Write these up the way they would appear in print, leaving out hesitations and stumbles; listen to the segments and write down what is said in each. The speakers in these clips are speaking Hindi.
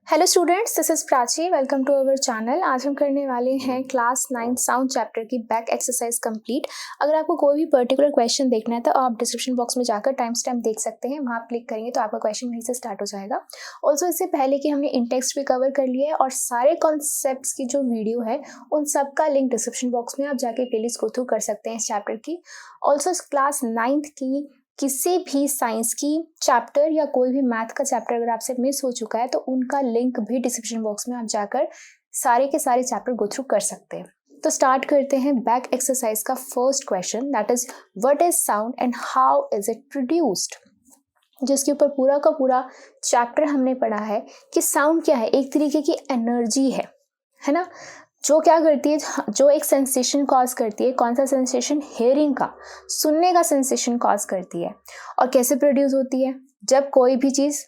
Hello students, this is Prachi. Welcome to our channel. आज हम करने वाले हैं क्लास 9 साउंड चैप्टर की बैक एक्सरसाइज कंप्लीट। अगर आपको कोई भी पर्टिकुलर क्वेश्चन देखना है तो आप डिस्क्रिप्शन बॉक्स में जाकर टाइम स्टैम्प देख सकते हैं। वहाँ क्लिक करेंगे तो आपका क्वेश्चन वहीं से स्टार्ट हो जाएगा। ऑल्सो इससे पहले कि हमने इन टेक्स्ट भी कवर कर लिया है और सारे कॉन्सेप्ट्स की जो वीडियो है उन सब का लिंक डिस्क्रिप्शन बॉक्स में आप जाके प्लेलिस्ट गो थ्रू कर सकते हैं इस चैप्टर की। ऑल्सो क्लास 9th की किसी भी साइंस की चैप्टर या कोई भी मैथ का चैप्टर अगर आपसे मिस हो चुका है तो उनका लिंक भी डिस्क्रिप्शन बॉक्स में आप जाकर सारे के सारे चैप्टर गो थ्रू कर सकते हैं। तो स्टार्ट करते हैं बैक एक्सरसाइज का first question, that is what is sound and how is it produced. जिसके ऊपर पूरा का पूरा चैप्टर हमने पढ़ा है कि साउंड क्या है, एक तरीके की एनर्जी है ना, जो क्या करती है, जो एक सेंसेशन कॉज करती है। कौन सा सेंसेशन? हेयरिंग का, सुनने का सेंसेशन कॉज करती है। और कैसे प्रोड्यूस होती है? जब कोई भी चीज़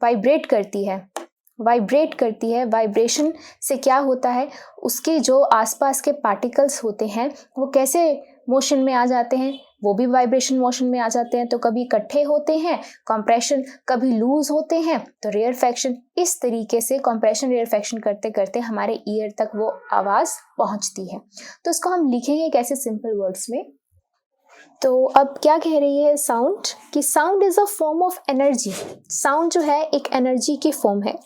वाइब्रेट करती है। वाइब्रेशन से क्या होता है, उसके जो आसपास के पार्टिकल्स होते हैं वो कैसे मोशन में आ जाते हैं, वो भी वाइब्रेशन मोशन में आ जाते हैं। तो कभी इकट्ठे होते हैं कंप्रेशन, कभी लूज होते हैं तो रेयरफेक्शन। इस तरीके से कंप्रेशन रेयरफेक्शन करते करते हमारे ईयर तक वो आवाज़ पहुंचती है। तो इसको हम लिखेंगे कैसे? सिंपल वर्ड्स में। तो अब क्या कह रही है साउंड कि sound is a form of energy. Sound जो है एक एनर्जी की फॉर्म है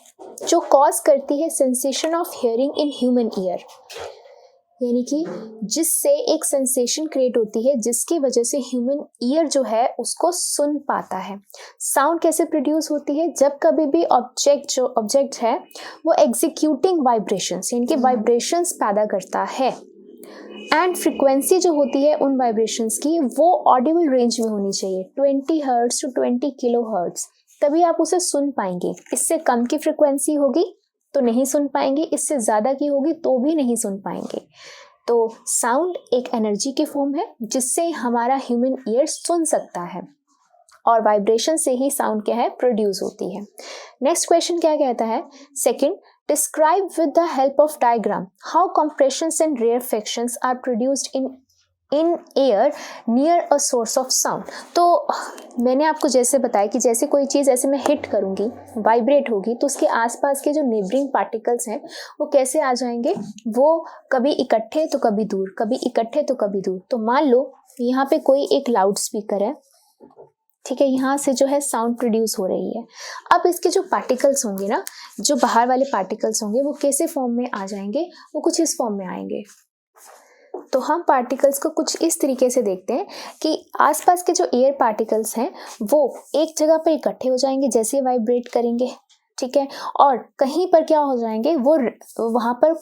जो कॉज करती है sensation of hearing in human ear, यानी कि जिससे एक सेंसेशन क्रिएट होती है जिसकी वजह से ह्यूमन ईयर जो है उसको सुन पाता है। साउंड कैसे प्रोड्यूस होती है? जब कभी भी ऑब्जेक्ट है वो एग्जीक्यूटिंग वाइब्रेशंस, यानी कि वाइब्रेशंस पैदा करता है। एंड फ्रिक्वेंसी जो होती है उन वाइब्रेशंस की वो ऑडिबल रेंज में होनी चाहिए, 20 हर्ट्ज टू 20 किलो हर्ट्ज, तभी आप उसे सुन पाएंगे। इससे कम की फ्रिक्वेंसी होगी तो नहीं सुन पाएंगे, इससे ज़्यादा की होगी तो भी नहीं सुन पाएंगे। तो साउंड एक एनर्जी की फॉर्म है जिससे हमारा ह्यूमन ईयर सुन सकता है और वाइब्रेशन से ही साउंड क्या है? प्रोड्यूस होती है। नेक्स्ट क्वेश्चन क्या कहता है? Second, describe with the help of diagram how compressions and rarefactions are produced in air near a source of sound. तो मैंने आपको जैसे बताया कि जैसे कोई चीज़ ऐसे मैं हिट करूँगी, वाइब्रेट होगी, तो उसके आसपास के जो नेबरिंग पार्टिकल्स हैं वो कैसे आ जाएंगे? वो कभी इकट्ठे तो कभी दूर, कभी इकट्ठे तो कभी दूर। तो मान लो यहाँ पे कोई एक लाउड स्पीकर है, ठीक है, यहाँ से जो है साउंड प्रोड्यूस हो रही है। अब इसके जो पार्टिकल्स होंगे ना, जो बाहर वाले पार्टिकल्स होंगे वो कैसे फॉर्म में आ जाएंगे? वो कुछ इस फॉर्म में आएंगे। तो हम पार्टिकल्स को कुछ इस तरीके से देखते हैं कि आसपास के जो एयर पार्टिकल्स हैं वो एक जगह पर इकट्ठे हो जाएंगे जैसे वाइब्रेट करेंगे, ठीक है, और कहीं पर क्या हो जाएंगे, वो वहाँ पर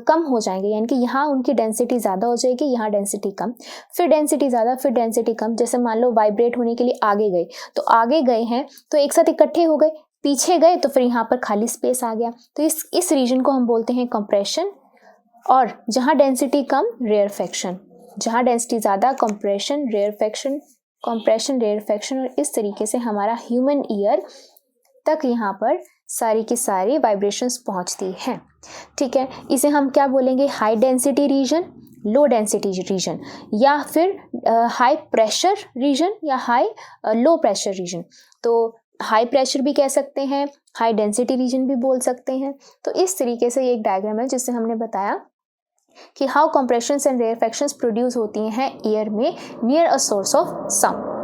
कम हो जाएंगे, यानी कि यहाँ उनकी डेंसिटी ज़्यादा हो जाएगी, यहाँ डेंसिटी कम, फिर डेंसिटी ज़्यादा, फिर डेंसिटी कम। जैसे मान लो वाइब्रेट होने के लिए आगे गए, तो आगे गए हैं तो एक साथ इकट्ठे हो गए, पीछे गए तो फिर यहाँ पर खाली स्पेस आ गया। तो इस रीजन को हम बोलते हैं कंप्रेशन। और जहाँ डेंसिटी कम, रेयरफेक्शन, जहाँ डेंसिटी ज़्यादा, कंप्रेशन रेयरफेक्शन, कंप्रेशन रेयरफेक्शन। और इस तरीके से हमारा ह्यूमन ईयर तक यहाँ पर सारी की सारी वाइब्रेशंस पहुँचती हैं, ठीक है। इसे हम क्या बोलेंगे? High density region, low density region, या फिर हाई प्रेशर रीजन या हाई लो प्रेशर रीजन। तो हाई प्रेशर भी कह सकते हैं, हाई डेंसिटी रीजन भी बोल सकते हैं। तो इस तरीके से ये एक डायग्राम है जिससे हमने बताया कि हाउ कंप्रेशंस एंड रेयरफेक्शंस प्रोड्यूस होती हैं एयर में near a source of sound.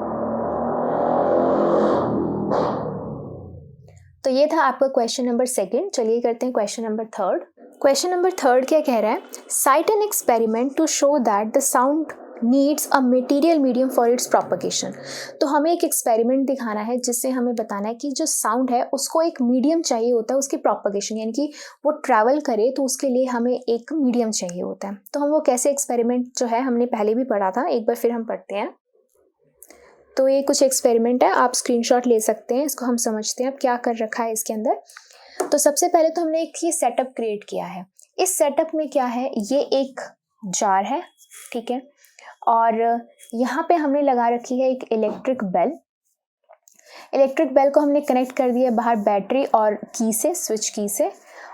तो ये था आपका क्वेश्चन नंबर सेकंड। चलिए करते हैं question number third. Question number third क्या कह रहा है? Cite an experiment to show that the sound needs a material medium for its propagation. तो हमें एक एक्सपेरिमेंट दिखाना है जिससे हमें बताना है कि जो साउंड है उसको एक मीडियम चाहिए होता है उसकी प्रोपगेशन, यानी कि वो ट्रैवल करे तो उसके लिए हमें एक मीडियम चाहिए होता है। तो हम वो कैसे एक्सपेरिमेंट जो है हमने पहले भी पढ़ा था, एक बार फिर हम पढ़ते हैं। तो ये कुछ एक्सपेरिमेंट है, आप स्क्रीनशॉट ले सकते हैं, इसको हम समझते हैं अब क्या कर रखा है इसके अंदर। तो सबसे पहले तो हमने एक ये सेटअप क्रिएट किया है। इस सेटअप में क्या है, ये एक जार है, ठीक है, और यहाँ पे हमने लगा रखी है एक इलेक्ट्रिक बेल। इलेक्ट्रिक बेल को हमने कनेक्ट कर दिया बाहर बैटरी और की से, स्विच की से।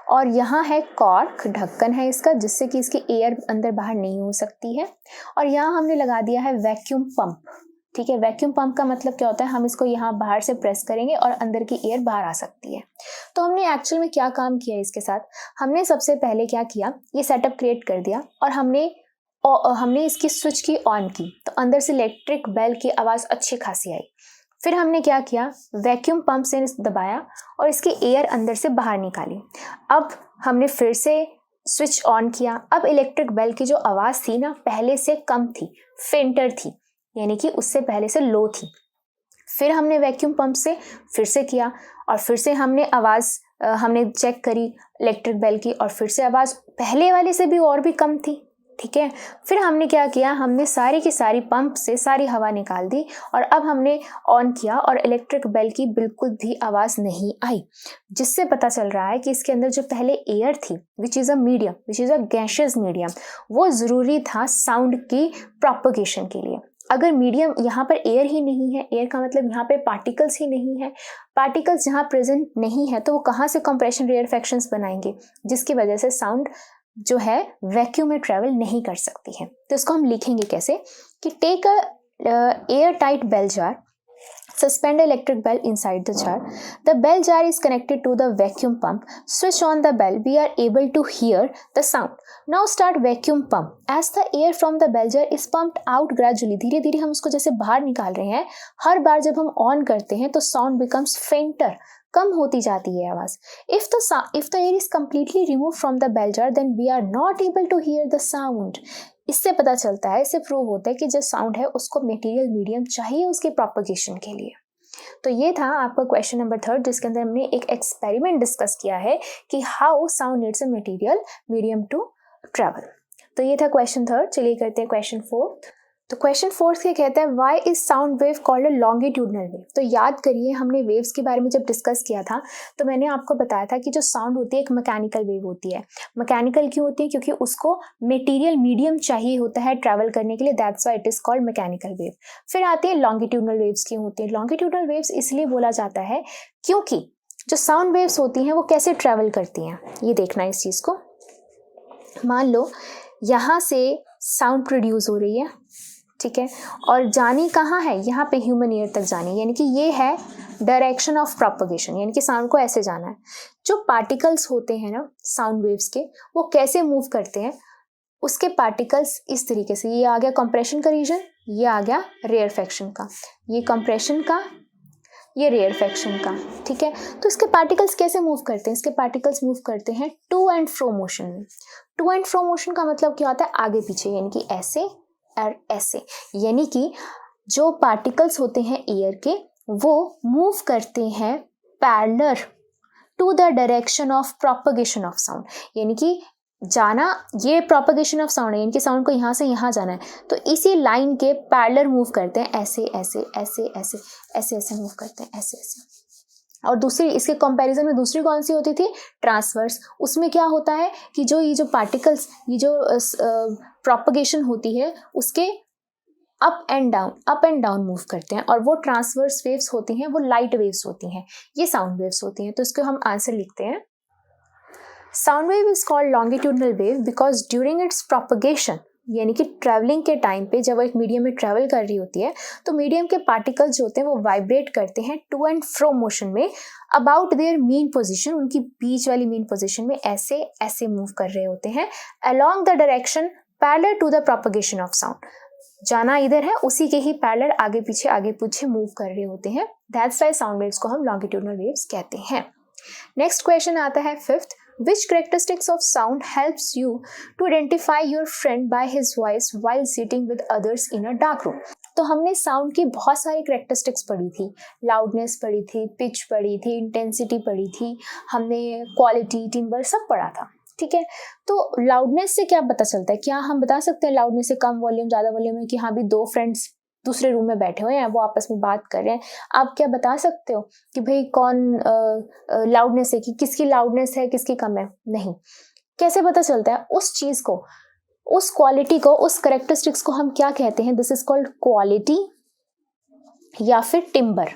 और यहाँ है कॉर्क, ढक्कन है इसका, जिससे कि इसकी एयर अंदर बाहर नहीं हो सकती है। और यहाँ हमने लगा दिया है वैक्यूम पंप, ठीक है। वैक्यूम पंप का मतलब क्या होता है, हम इसको यहाँ बाहर से प्रेस करेंगे और अंदर की एयर बाहर आ सकती है। तो हमने एक्चुअल में क्या काम किया इसके साथ, हमने सबसे पहले क्या किया, ये सेटअप क्रिएट कर दिया और हमने इसकी स्विच की ऑन की, तो अंदर से इलेक्ट्रिक बेल की आवाज़ अच्छी खासी आई। फिर हमने क्या किया, वैक्यूम पंप से दबाया और इसकी एयर अंदर से बाहर निकाली। अब हमने फिर से स्विच ऑन किया। अब इलेक्ट्रिक बेल की जो आवाज़ थी ना, पहले से कम थी, फेंटर थी, यानी कि उससे पहले से लो थी। फिर हमने वैक्यूम पंप से फिर से किया और फिर से हमने चेक करी इलेक्ट्रिक बेल की, और फिर से आवाज़ पहले वाले से भी और भी कम थी, ठीक है। फिर हमने क्या किया, हमने सारी की सारी पंप से सारी हवा निकाल दी और अब हमने ऑन किया और इलेक्ट्रिक बेल की बिल्कुल भी आवाज़ नहीं आई, जिससे पता चल रहा है कि इसके अंदर जो पहले एयर थी which is a gaseous medium, वो ज़रूरी था साउंड की प्रोपगेशन के लिए। अगर मीडियम यहाँ पर एयर ही नहीं है, एयर का मतलब यहाँ पे पार्टिकल्स ही नहीं है, पार्टिकल्स जहाँ प्रेजेंट नहीं है तो वो कहाँ से कंप्रेशन रेयरफैक्शंस बनाएंगे, जिसकी वजह से साउंड जो है वैक्यूम में ट्रेवल नहीं कर सकती है। तो इसको हम लिखेंगे कैसे कि take a air tight bell jar, suspend electric bell inside the jar. The bell jar is connected to the vacuum pump. Switch on the bell. We are able to hear the sound. Now start vacuum pump. As the air from the bell jar is pumped out gradually. धीरे धीरे हम उसको जैसे बाहर निकाल रहे हैं, हर बार जब हम ऑन करते हैं तो साउंड becomes fainter. कम होती जाती है आवाज। If the air is completely removed from the bell jar, then we are not able to hear the sound. इससे पता चलता है, इससे प्रूव होता है कि जो साउंड है उसको मटेरियल मीडियम चाहिए उसके प्रोपगेशन के लिए। तो ये था आपका क्वेश्चन नंबर 3, जिसके अंदर हमने एक एक्सपेरिमेंट डिस्कस किया है कि how sound needs a material medium to travel. तो ये था क्वेश्चन 3। चलिए करते हैं क्वेश्चन 4। तो क्वेश्चन 4 क्या कहता है, why is sound wave called a longitudinal wave. तो याद करिए, हमने वेव्स के बारे में जब डिस्कस किया था तो मैंने आपको बताया था कि जो साउंड होती है एक मैकेनिकल वेव होती है। मैकेनिकल क्यों होती है, क्योंकि उसको मटेरियल मीडियम चाहिए होता है ट्रैवल करने के लिए, that's why it is called mechanical wave. फिर आती है लॉन्गिट्यूडनल वेव्स। क्यों होती है लॉन्गिट्यूडनल वेव्स, इसलिए बोला जाता है क्योंकि जो साउंड वेव्स होती हैं वो कैसे ट्रैवल करती हैं, ये देखना इस चीज़ को। मान लो यहाँ से साउंड प्रोड्यूस हो रही है, ठीक है, और जानी कहाँ है, यहाँ पे ह्यूमन ईयर तक जानी, यानी कि ये है डायरेक्शन ऑफ प्रोपगेशन, यानी कि साउंड को ऐसे जाना है। जो पार्टिकल्स होते हैं ना साउंड वेव्स के, वो कैसे मूव करते हैं, उसके पार्टिकल्स इस तरीके से, ये आ गया कंप्रेशन का रीजन, ये आ गया रेयरफैक्शन का, ये कंप्रेशन का, ये रेयरफैक्शन का, ठीक है। तो इसके पार्टिकल्स कैसे मूव करते हैं, इसके पार्टिकल्स मूव करते हैं टू एंड फ्रो मोशन में। टू एंड फ्रो मोशन का मतलब क्या होता है, आगे पीछे, यानी कि ऐसे और ऐसे, यानी कि जो पार्टिकल्स होते हैं एयर के वो मूव करते हैं parallel to the direction of propagation of sound, यानी कि जाना, ये प्रोपगेशन ऑफ साउंड है, यानी कि साउंड को यहाँ से यहाँ जाना है, तो इसी लाइन के पैरेलल मूव करते हैं, ऐसे ऐसे ऐसे ऐसे ऐसे ऐसे मूव करते हैं, ऐसे ऐसे। और दूसरी, इसके कंपैरिजन में दूसरी कौन सी होती थी, ट्रांसवर्स। उसमें क्या होता है कि ये जो पार्टिकल्स, ये जो प्रोपगेशन होती है उसके अप एंड डाउन मूव करते हैं, और वो ट्रांसवर्स वेव्स होती हैं, वो लाइट वेव्स होती हैं, ये साउंड वेव्स होती हैं। तो इसको हम आंसर लिखते हैं, sound wave is called longitudinal wave because during its propagation, यानी कि ट्रैवलिंग के टाइम पे जब वो एक मीडियम में ट्रैवल कर रही होती है तो मीडियम के पार्टिकल्स जो होते हैं वो वाइब्रेट करते हैं टू एंड फ्रो मोशन में अबाउट देयर मीन पोजीशन, उनकी बीच वाली मीन पोजीशन में ऐसे ऐसे मूव कर रहे होते हैं along the direction parallel to the propagation of sound. जाना इधर है, उसी के ही पैरेलल आगे पीछे मूव कर रहे होते हैं, दैट्स व्हाई साउंड वेव्स को हम लॉन्गिट्यूडनल वेव्स कहते हैं। नेक्स्ट क्वेश्चन आता है 5th, which characteristics of sound helps you to identify your friend by his voice while sitting with others in a dark room। तो हमने साउंड की बहुत सारी कैरेक्टरिस्टिक्स पढ़ी थी, लाउडनेस पढ़ी थी, पिच पढ़ी थी, इंटेंसिटी पढ़ी थी, हमने क्वालिटी, टिम्बर सब पढ़ा था, ठीक है। तो लाउडनेस से क्या पता चलता है, क्या हम बता सकते हैं लाउडनेस से कम वॉल्यूम ज़्यादा वॉल्यूम है कि हाँ भी दो फ्रेंड्स दूसरे रूम में बैठे हुए हैं, वो आपस में बात कर रहे हैं, आप क्या बता सकते हो कि भाई कौन लाउडनेस है, कि किसकी लाउडनेस है किसकी कम है, नहीं। कैसे पता चलता है, उस चीज़ को, उस क्वालिटी को, उस करेक्टरिस्टिक्स को हम क्या कहते हैं, दिस इज कॉल्ड क्वालिटी या फिर timber.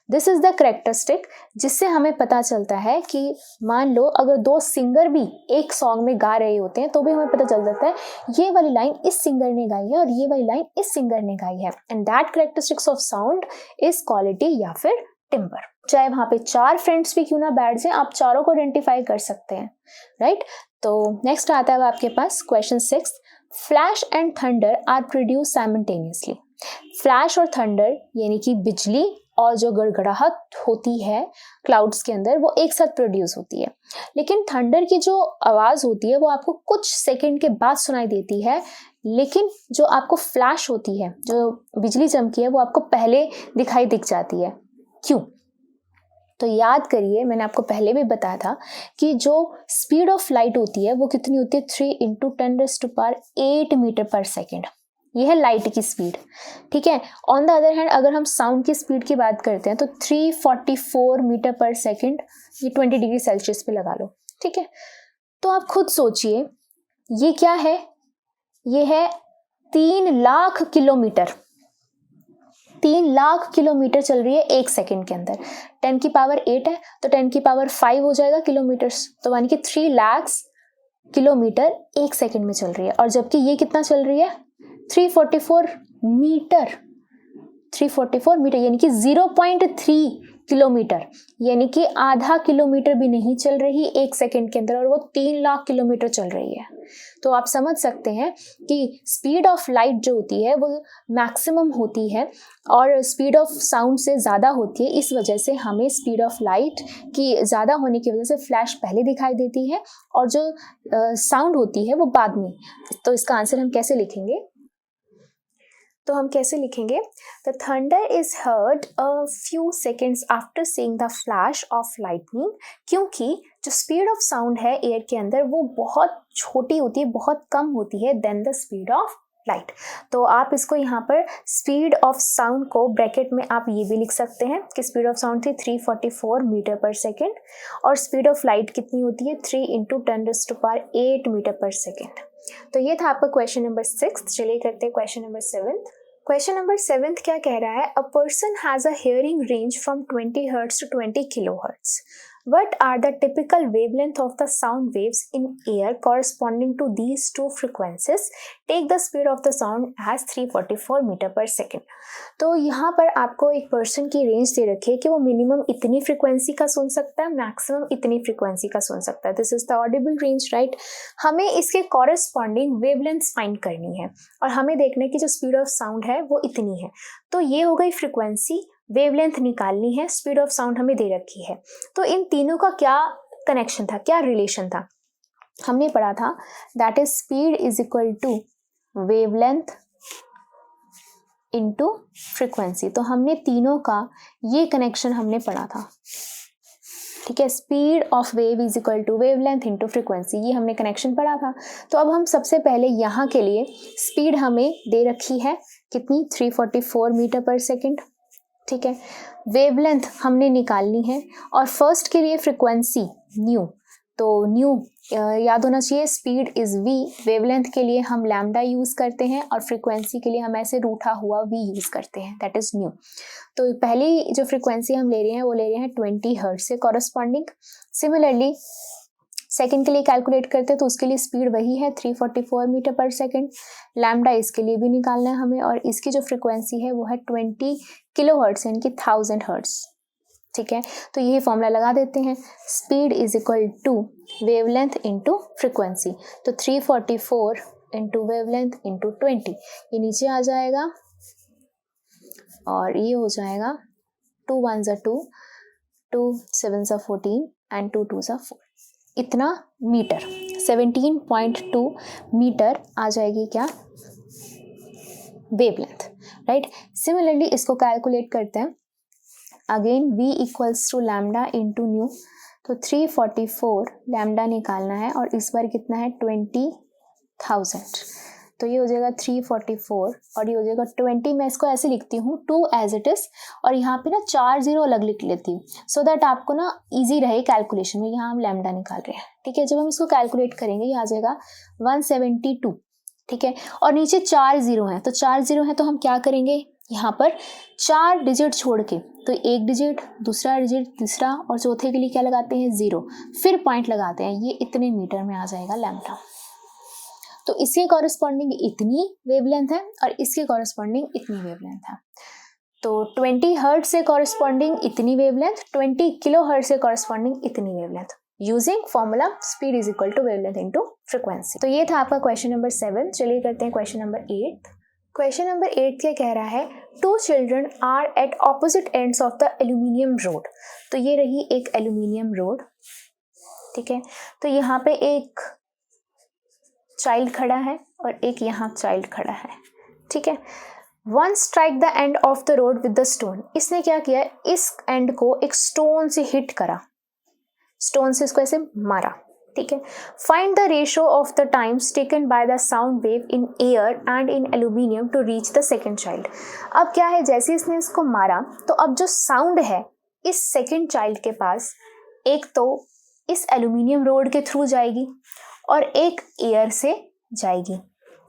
This is the characteristic जिससे हमें पता चलता है कि मान लो अगर दो सिंगर भी एक सॉन्ग में गा रहे होते हैं तो भी हमें पता चल जाता है ये वाली लाइन इस सिंगर ने गाई है और ये वाली लाइन इस सिंगर ने गाई है, and that characteristics of sound is quality या फिर टिम्बर। चाहे वहां पे 4 फ्रेंड्स भी क्यों ना बैठ जाए, आप चारों को आइडेंटिफाई कर सकते हैं, राइट। तो नेक्स्ट आता है आपके पास question 6, flash and thunder are produce simultaneously. Flash और थंडर यानी कि बिजली और जो गड़गड़ाहट होती है क्लाउड्स के अंदर वो एक साथ प्रोड्यूस होती है, लेकिन थंडर की जो आवाज होती है वो आपको कुछ सेकंड के बाद सुनाई देती है, लेकिन जो आपको फ्लैश होती है, जो बिजली चमकी है, वो आपको पहले दिख जाती है। क्यों? तो याद करिए, मैंने आपको पहले भी बताया था कि जो स्पीड ऑफ लाइट होती है वो कितनी होती है, 3 × 10⁸ मीटर पर सेकेंड। ये है लाइट की स्पीड, ठीक है। ऑन द अदर हैंड अगर हम साउंड की स्पीड की बात करते हैं तो 344 मीटर पर सेकेंड, ये 20 डिग्री सेल्सियस पे लगा लो, ठीक है। तो आप खुद सोचिए ये क्या है, ये है 3 लाख किलोमीटर। 3 लाख किलोमीटर चल रही है एक सेकंड के अंदर। 10 की पावर 8 है तो 10 की पावर 5 हो जाएगा किलोमीटर्स, तो यानी कि 3 लाख किलोमीटर एक सेकंड में चल रही है। और जबकि ये कितना चल रही है, 344 मीटर। 344 मीटर यानी कि 0.3 किलोमीटर, यानी कि आधा किलोमीटर भी नहीं चल रही एक सेकंड के अंदर, और वो 3 लाख किलोमीटर चल रही है। तो आप समझ सकते हैं कि स्पीड ऑफ लाइट जो होती है वो मैक्सिमम होती है और स्पीड ऑफ साउंड से ज़्यादा होती है। इस वजह से हमें स्पीड ऑफ लाइट की ज़्यादा होने की वजह से फ्लैश पहले दिखाई देती है और जो साउंड होती है वो बाद में। तो इसका आंसर हम कैसे लिखेंगे, तो हम कैसे लिखेंगे, the thunder is heard a few seconds after seeing the flash of lightning, क्योंकि जो स्पीड ऑफ साउंड है एयर के अंदर वो बहुत छोटी होती है, बहुत कम होती है then the speed of light. तो आप इसको यहाँ पर स्पीड ऑफ साउंड को ब्रैकेट में आप ये भी लिख सकते हैं कि स्पीड ऑफ साउंड थी 344 मीटर पर सेकेंड और स्पीड ऑफ लाइट कितनी होती है 3 × 10⁸ मीटर पर सेकेंड। तो ये था आपका क्वेश्चन नंबर 6। चलिए करते हैं क्वेश्चन नंबर 7। क्वेश्चन नंबर 7 क्या कह रहा है, a person has a hearing range from 20 hertz to 20 kilohertz. What are the typical wavelength of the sound waves in air corresponding to these two frequencies? Take the speed of the sound as 344 metre per second. तो यहाँ पर आपको एक पर्सन की रेंज दे रखी है कि वो मिनिमम इतनी फ्रीक्वेंसी का सुन सकता है, मैक्सिमम इतनी फ्रीक्वेंसी का सुन सकता है। This is the Audible range, right. हमें इसके कॉरेस्पॉन्डिंग वेवलेंथ फाइंड करनी है और हमें देखना है कि जो स्पीड ऑफ साउंड है वो इतनी है। तो ये हो गई फ्रीक्वेंसी, वेवलेंथ निकालनी है, स्पीड ऑफ साउंड हमें दे रखी है। तो इन तीनों का क्या कनेक्शन था, क्या रिलेशन था, हमने पढ़ा था that is speed is equal to wavelength into frequency. तो हमने तीनों का ये कनेक्शन हमने पढ़ा था, ठीक है। Speed of wave is equal to wavelength into frequency, ये हमने कनेक्शन पढ़ा था। तो अब हम सबसे पहले यहाँ के लिए स्पीड हमें दे रखी है कितनी, 344 मीटर पर सेकेंड, ठीक है। वेवलेंथ हमने निकालनी है और फर्स्ट के लिए फ्रीक्वेंसी न्यू, तो न्यू याद होना चाहिए, स्पीड इज वी, वेवलेंथ के लिए हम लैम्डा यूज करते हैं और फ्रीक्वेंसी के लिए हम ऐसे रूठा हुआ वी यूज करते हैं, दैट इज न्यू। तो पहली जो फ्रीक्वेंसी हम ले रहे हैं वो ले रहे हैं 20 हर्ट्ज से कॉरस्पॉन्डिंग। सिमिलरली सेकंड के लिए कैलकुलेट करते हैं तो उसके लिए स्पीड वही है 344 मीटर पर सेकंड। लैम्डा इसके लिए भी निकालना है हमें और इसकी जो फ्रीक्वेंसी है वो है 20 किलोहर्ट्ज यानी कि 1000 हर्ट्ज, ठीक है। तो यही फॉर्मूला लगा देते हैं, speed is equal to wavelength into frequency. तो 344 इंटू वेवलेंथ इंटू 20, ये नीचे आ जाएगा और ये हो जाएगा 2 1 2, 2 7 14 एंड 2 2 4, इतना मीटर, 17.2 मीटर आ जाएगी क्या, वेवलेंथ, राइट। सिमिलरली इसको कैलकुलेट करते हैं, again v equals to lambda into nu, तो 344 लैम्डा निकालना है और इस बार कितना है 20,000, तो ये हो जाएगा 344 और ये हो जाएगा 20। मैं इसको ऐसे लिखती हूँ 2 एज इट इज और यहाँ पे ना 4 0 अलग लिख लेती हूँ सो दैट आपको ना इजी रहे कैलकुलेशन में। यहाँ हम लैम्डा निकाल रहे हैं, ठीक है। जब हम इसको कैलकुलेट करेंगे ये आ जाएगा 172, ठीक है। और नीचे 4 0 हैं तो 4 0 हैं तो हम क्या करेंगे, यहाँ पर 4 डिजिट छोड़ के, तो एक डिजिट, दूसरा डिजिट, तीसरा और चौथे के लिए क्या लगाते हैं 0, फिर पॉइंट लगाते हैं, ये इतने मीटर में आ जाएगा लैम्ब्डा। तो इसके कॉरेस्पॉन्डिंग इतनी वेवलेंथ है और इसके कॉरेस्पॉन्डिंग इतनी वेवलेंथ है। तो 20 हर्ट्ज से कॉरेस्पॉन्डिंग इतनी वेवलेंथ, 20 किलो हर्ट्ज से कॉरेस्पॉन्डिंग इतनी wavelength, using formula speed is equal to wavelength into frequency. तो ये था आपका क्वेश्चन नंबर 7। चलिए करते हैं क्वेश्चन नंबर 8। क्वेश्चन नंबर 8 क्या कह रहा है, 2 children are at opposite ends of the aluminium rod. तो ये रही एक एल्यूमिनियम रोड, ठीक है। तो यहाँ पे एक चाइल्ड खड़ा है और एक यहाँ चाइल्ड खड़ा है, ठीक है। One strike the end of the road with the stone. इसने क्या किया, इस एंड को एक स्टोन से हिट करा, स्टोन से इसको ऐसे मारा, ठीक है। Find the ratio of the times taken by the sound wave in air and in aluminium to reach the second child. अब क्या है, जैसे इसने इसको मारा तो अब जो साउंड है इस सेकेंड चाइल्ड के पास, एक तो इस एल्यूमिनियम रोड के थ्रू जाएगी और एक एयर से जाएगी,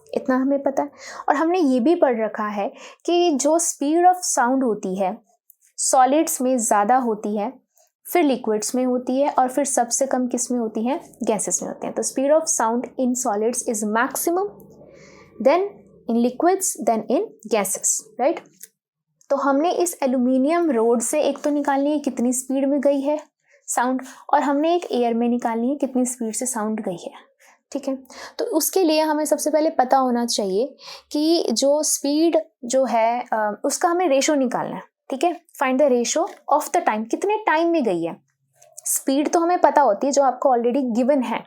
इतना हमें पता है। और हमने ये भी पढ़ रखा है कि जो स्पीड ऑफ साउंड होती है सॉलिड्स में ज़्यादा होती है, फिर लिक्विड्स में होती है और फिर सबसे कम किस में होती है, गैसेस में होते हैं। तो speed of sound in solids is maximum, then in liquids, then in gases, right. तो हमने इस एल्यूमिनियम रोड से एक तो निकालनी है कितनी स्पीड में गई है साउंड, और हमने एक एयर में निकालनी है कितनी स्पीड से साउंड गई है, ठीक है। तो उसके लिए हमें सबसे पहले पता होना चाहिए कि जो स्पीड जो है उसका हमें रेशो निकालना है, ठीक है। Find the ratio of the time, कितने टाइम में गई है। स्पीड तो हमें पता होती है जो आपको ऑलरेडी गिवन है,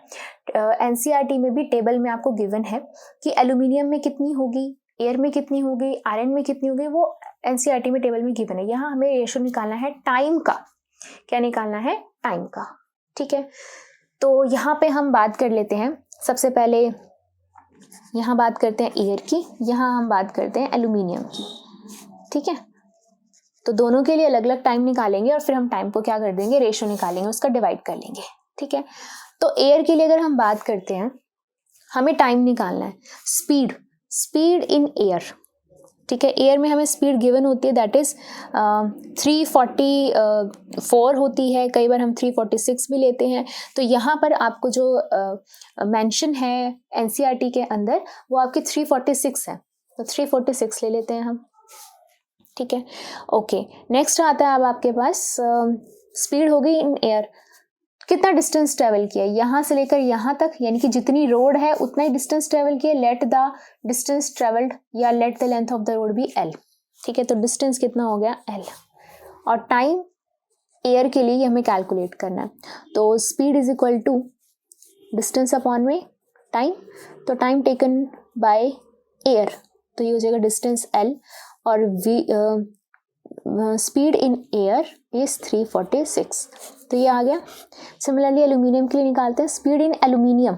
एनसीईआरटी में भी टेबल में आपको गिवन है कि एल्यूमिनियम में कितनी होगी, एयर में कितनी होगी, आयरन में कितनी होगी, वो एनसीईआरटी में टेबल में गिवन है। यहाँ हमें रेशो निकालना है टाइम का, क्या निकालना है, टाइम का, ठीक है। तो यहाँ पे हम बात कर लेते हैं, सबसे पहले यहाँ बात करते हैं एयर की, यहाँ हम बात करते हैं एल्यूमिनियम की, ठीक है। तो दोनों के लिए अलग अलग टाइम निकालेंगे और फिर हम टाइम को क्या कर देंगे, रेशो निकालेंगे, उसका डिवाइड कर लेंगे, ठीक है। तो एयर के लिए अगर हम बात करते हैं, हमें टाइम निकालना है, स्पीड इन एयर, ठीक है। एयर में हमें स्पीड गिवन होती है, दैट इज 344 होती है, कई बार हम 346 भी लेते हैं। तो यहाँ पर आपको जो मेंशन है एनसीईआरटी के अंदर वो आपकी 346 है, तो 346 ले लेते हैं हम, ठीक है। ओके, नेक्स्ट आता है अब आपके पास स्पीड हो गई इन एयर, कितना डिस्टेंस ट्रेवल किया यहाँ से लेकर यहाँ तक, यानी कि जितनी रोड है उतना ही डिस्टेंस ट्रेवल किया। लेट द डिस्टेंस ट्रेवल्ड या let the length of the rod be L, ठीक है। तो डिस्टेंस कितना हो गया एल, और टाइम एयर के लिए हमें कैलकुलेट करना है। तो speed is equal to distance upon में टाइम, तो टाइम टेकन बाय एयर, तो ये हो जाएगा डिस्टेंस एल, और स्पीड इन एयर इज 346, तो ये आ गया। सिमिलरली एल्यूमिनियम के लिए निकालते हैं, speed in aluminium,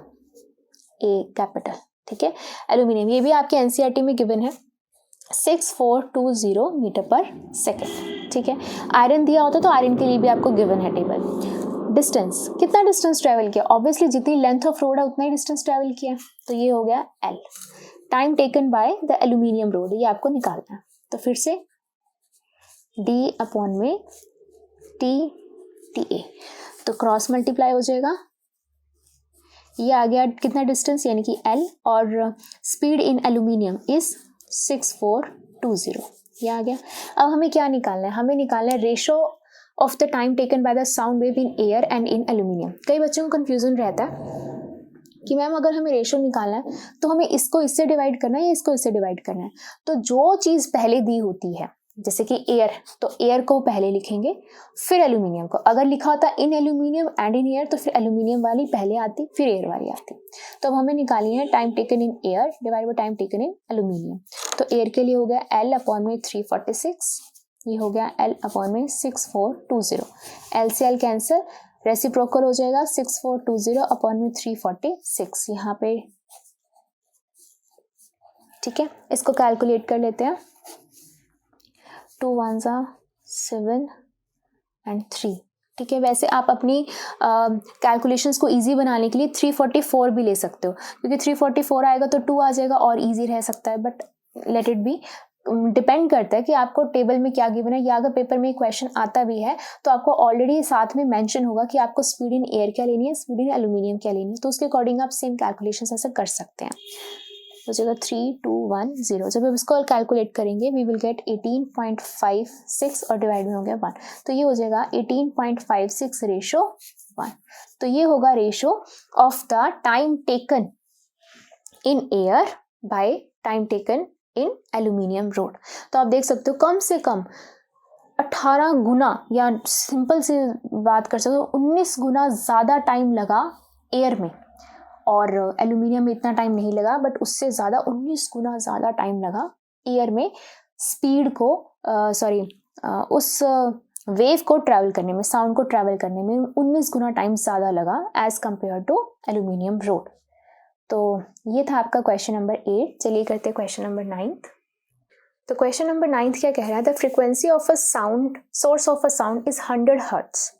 A capital, ठीक है। एल्यूमिनियम ये भी आपके एनसीईआरटी में गिवन है, 6420 मीटर पर सेकेंड, ठीक है। आयरन दिया होता तो आयरन के लिए भी आपको गिवन है टेबल। डिस्टेंस, कितना डिस्टेंस ट्रेवल किया, ऑब्वियसली जितनी लेंथ ऑफ रोड है उतना ही डिस्टेंस ट्रेवल किया, तो ये हो गया L. Time taken by the aluminium road, ये आपको निकालना है। तो फिर से डी अपॉन में टी टी ए, तो क्रॉस मल्टीप्लाई हो जाएगा, ये आ गया कितना डिस्टेंस, यानी कि एल, और स्पीड इन एल्यूमिनियम इज 6420, ये आ गया। अब हमें क्या निकालना है, हमें निकालना है ratio of the time taken by the sound wave in air and in aluminium. कई बच्चों को कंफ्यूजन रहता है कि मैम अगर हमें रेशो निकालना है तो हमें इसको इससे डिवाइड करना है या इसको इससे डिवाइड करना है। तो जो चीज़ पहले दी होती है, जैसे कि एयर, तो एयर को पहले लिखेंगे फिर एल्यूमिनियम को। अगर लिखा होता इन एल्यूमिनियम एंड इन एयर तो फिर एल्यूमिनियम वाली पहले आती फिर एयर वाली आती। तो अब हमें निकालनी है time taken in air divide by time taken in aluminium. तो एयर के लिए हो गया एल अपॉन में 346, ये हो गया एल अपॉन में 6420, एल से एल कैंसिल, रेसिप्रोकल हो जाएगा 6420 अपॉन में 346 यहाँ पे, ठीक है। इसको कैलकुलेट कर लेते हैं, 2 1 7 and 3, ठीक है। वैसे आप अपनी कैलकुलेशंस को इजी बनाने के लिए 344 भी ले सकते हो, क्योंकि 344 आएगा तो 2 आ जाएगा और इजी रह सकता है, but let it be depend करता है कि आपको टेबल में क्या गिवन है, या अगर पेपर में क्वेश्चन आता भी है तो आपको ऑलरेडी साथ में मेंशन होगा कि आपको स्पीड इन एयर क्या लेनी है, स्पीड इन एल्यूमिनियम क्या लेनी है, तो उसके अकॉर्डिंग आप सेम कैलकुलेशन ऐसे कर सकते हैं। हो जाएगा 3210। जब हम इसको कैलकुलेट करेंगे वी विल गेट 18.56 और डिवाइड में हो गया 1, तो ये हो जाएगा 18.56 रेशो 1। तो ये होगा ratio of the time taken in air by time taken in aluminium rod. तो आप देख सकते हो कम से कम 18 गुना, या सिंपल से बात कर सकते हो 19 गुना ज़्यादा टाइम लगा एयर में, और एल्यूमिनियम में इतना टाइम नहीं लगा, बट उससे ज़्यादा 19 गुना ज़्यादा टाइम लगा एयर में स्पीड को उस वेव को ट्रैवल करने में, साउंड को ट्रैवल करने में 19 गुना टाइम ज़्यादा लगा as compared to aluminium rod. तो ये था आपका क्वेश्चन नंबर 8। चलिए करते हैं क्वेश्चन नंबर 9। तो क्वेश्चन नंबर 9 क्या कह रहा है, the frequency of a sound, source of a sound is 100 hertz.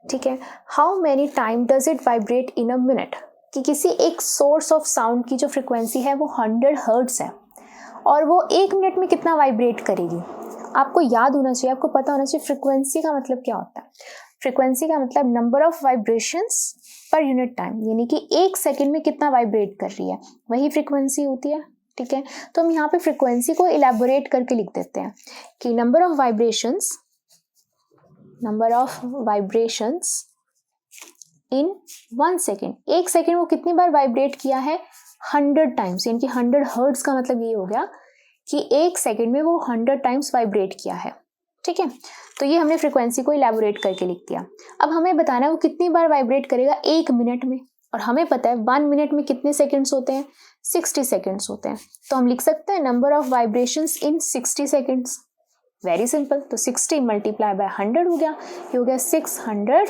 ठीक है, how many time does it vibrate in a minute, कि किसी एक सोर्स ऑफ साउंड की जो फ्रीक्वेंसी है वो 100 हर्ट्ज है और वो 1 मिनट में कितना वाइब्रेट करेगी। आपको याद होना चाहिए, आपको पता होना चाहिए फ्रीक्वेंसी का मतलब क्या होता है। फ्रीक्वेंसी का मतलब number of vibrations per unit time, यानी कि 1 सेकेंड में कितना वाइब्रेट कर रही है, वही फ्रीक्वेंसी होती है। ठीक है, तो हम यहाँ पे फ्रीक्वेंसी को इलेबोरेट करके लिख देते हैं कि number of vibrations in 1 second, 1 second वो कितनी बार वाइब्रेट किया है, 100 टाइम्स, यानी कि 100 हर्ट्ज का मतलब ये हो गया कि 1 सेकेंड में वो 100 टाइम्स वाइब्रेट किया है। ठीक है, तो ये हमने फ्रीक्वेंसी को इलेबोरेट करके लिख दिया। अब हमें बताना है वो कितनी बार वाइब्रेट करेगा 1 मिनट में, और हमें पता है 1 मिनट में कितने सेकेंड्स होते हैं, 60 सेकेंड्स होते हैं। तो हम लिख सकते हैं number of vibrations in 60 seconds. Very simple, तो 60 मल्टीप्लाई बाय 100 हो गया, ये हो गया 600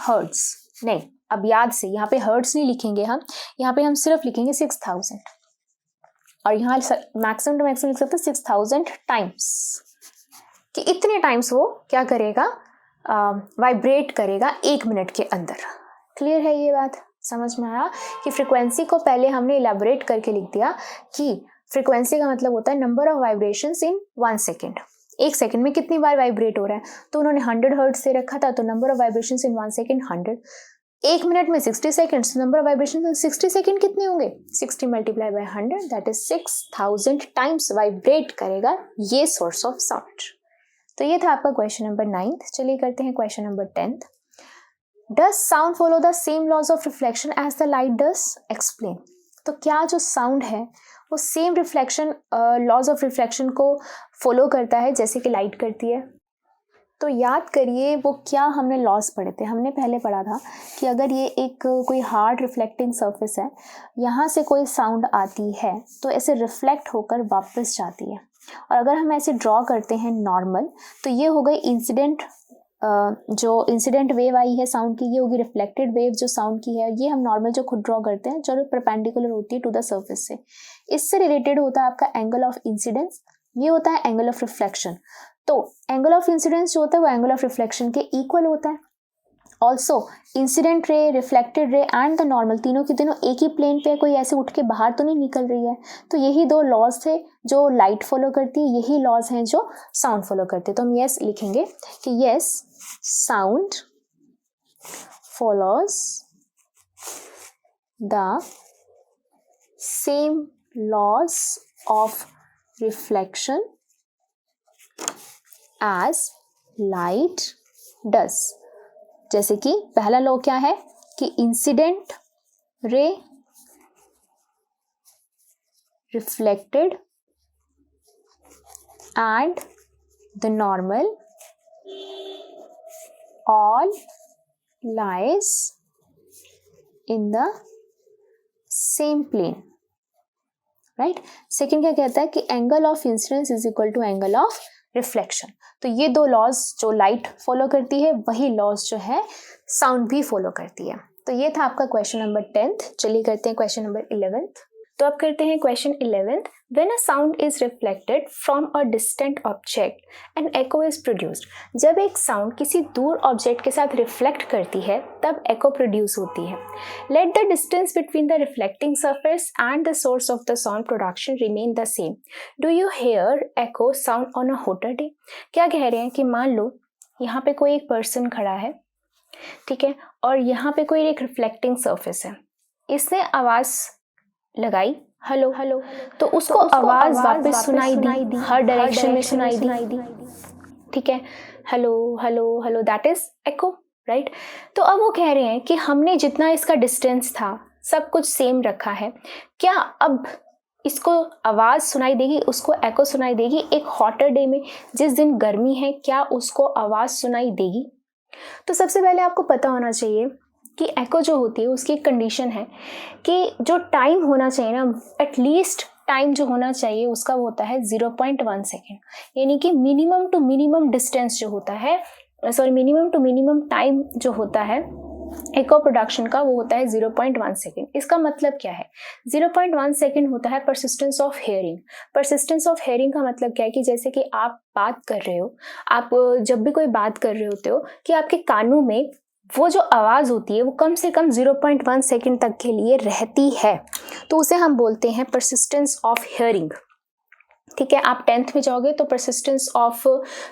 हर्ट्ज। नहीं, अब याद से यहाँ पे हर्ट्ज नहीं लिखेंगे हम, यहाँ पे हम सिर्फ लिखेंगे 6000, और यहाँ मैक्सिमम टू मैक्सिमम लिख सकते हैं 6000 टाइम्स, कि इतने टाइम्स वो क्या करेगा, वाइब्रेट करेगा 1 मिनट के अंदर। क्लियर है ये बात, समझ में आया कि फ्रीक्वेंसी को पहले हमने इलेबोरेट करके लिख दिया कि फ्रीक्वेंसी का मतलब होता है number of vibrations in 1 second, 1 second में कितनी बार वाइब्रेट हो रहा है। तो उन्होंने 100 हर्ट्ज से रखा था, तो number of vibrations in 1 second 100, 1 minute में 60 seconds, number of vibration 60 second कितने होंगे, 60 multiply by 100, that is 6000 times vibrate करेगा ये सोर्स ऑफ साउंड। तो ये था आपका क्वेश्चन नंबर 9। चलिए करते हैं question number 10। Does sound follow the same laws of reflection as the light does, explain. तो क्या जो साउंड है वो same reflection, laws of reflection को फॉलो करता है जैसे कि लाइट करती है। तो याद करिए वो क्या हमने लॉस पढ़े थे। हमने पहले पढ़ा था कि अगर ये एक कोई हार्ड रिफ्लेक्टिंग सरफेस है, यहाँ से कोई साउंड आती है तो ऐसे रिफ्लेक्ट होकर वापस जाती है, और अगर हम ऐसे ड्रॉ करते हैं नॉर्मल, तो ये हो गई इंसिडेंट, जो इंसिडेंट वेव आई है साउंड की, ये होगी रिफ्लेक्टेड वेव जो साउंड की है। ये हम नॉर्मल जो खुद ड्रॉ करते हैं जो परपेंडिकुलर होती है टू द सरफेस से। इससे रिलेटेड होता है आपका एंगल ऑफ इंसिडेंस, ये होता है एंगल ऑफ रिफ्लेक्शन। तो एंगल ऑफ इंसिडेंस जो होता है वो एंगल ऑफ रिफ्लेक्शन के इक्वल होता है। Also incident ray, reflected ray and the normal, तीनों की तीनों एक ही प्लेन पे है, कोई ऐसे उठ के बाहर तो नहीं निकल रही है। तो यही 2 लॉज थे जो लाइट फॉलो करती है, यही लॉज हैं जो साउंड फॉलो करते हैं। तो हम यस लिखेंगे कि yes sound follows the same laws of reflection as light does. जैसे कि पहला लॉ क्या है कि incident ray, reflected and the normal all lies in the same plane, right. Second क्या कहता है कि angle of incidence is equal to angle of reflection. तो ये 2 लॉज जो लाइट फॉलो करती है वही लॉज जो है साउंड भी फॉलो करती है। तो ये था आपका क्वेश्चन नंबर 10th। चलिए करते हैं क्वेश्चन नंबर 11th। तो अब करते हैं question 11th। When a sound is reflected from a distant object, an echo is produced. जब एक साउंड किसी दूर ऑब्जेक्ट के साथ रिफ्लेक्ट करती है तब एको प्रोड्यूस होती है। Let the distance between the reflecting surface and the source of the sound production remain the same. Do you hear echo sound on a hotter day? क्या कह रहे हैं कि मान लो यहाँ पे कोई एक पर्सन खड़ा है, ठीक है, और यहाँ पे कोई एक रिफ्लेक्टिंग सरफेस है, इसने आवाज लगाई हेलो हेलो, तो उसको आवाज वापस सुनाई दी, हर डायरेक्शन में सुनाई दी, ठीक है, hello hello hello, that is echo, right. तो अब वो कह रहे हैं कि हमने जितना इसका डिस्टेंस था सब कुछ सेम रखा है, क्या अब इसको आवाज सुनाई देगी, उसको एको सुनाई देगी एक हॉटर डे में, जिस दिन गर्मी है, क्या उसको आवाज सुनाई देगी? तो सबसे पहले आपको पता होना चाहिए कि एको जो होती है उसकी एक कंडीशन है कि जो टाइम होना चाहिए ना, एटलीस्ट टाइम जो होना चाहिए उसका वो होता है 0.1 सेकेंड, यानी कि मिनिमम टू मिनिमम डिस्टेंस जो होता है, मिनिमम टू मिनिमम टाइम जो होता है एको प्रोडक्शन का, वो होता है 0.1 सेकेंड। इसका मतलब क्या है? 0.1 सेकेंड होता है persistence of hearing. Persistence of hearing का मतलब क्या है कि जैसे कि आप बात कर रहे हो, आप जब भी कोई बात कर रहे होते हो कि आपके कानों में वो जो आवाज़ होती है वो कम से कम 0.1 सेकेंड तक के लिए रहती है, तो उसे हम बोलते हैं परसिस्टेंस ऑफ हेयरिंग, ठीक है। आप 10th में जाओगे तो परसिस्टेंस ऑफ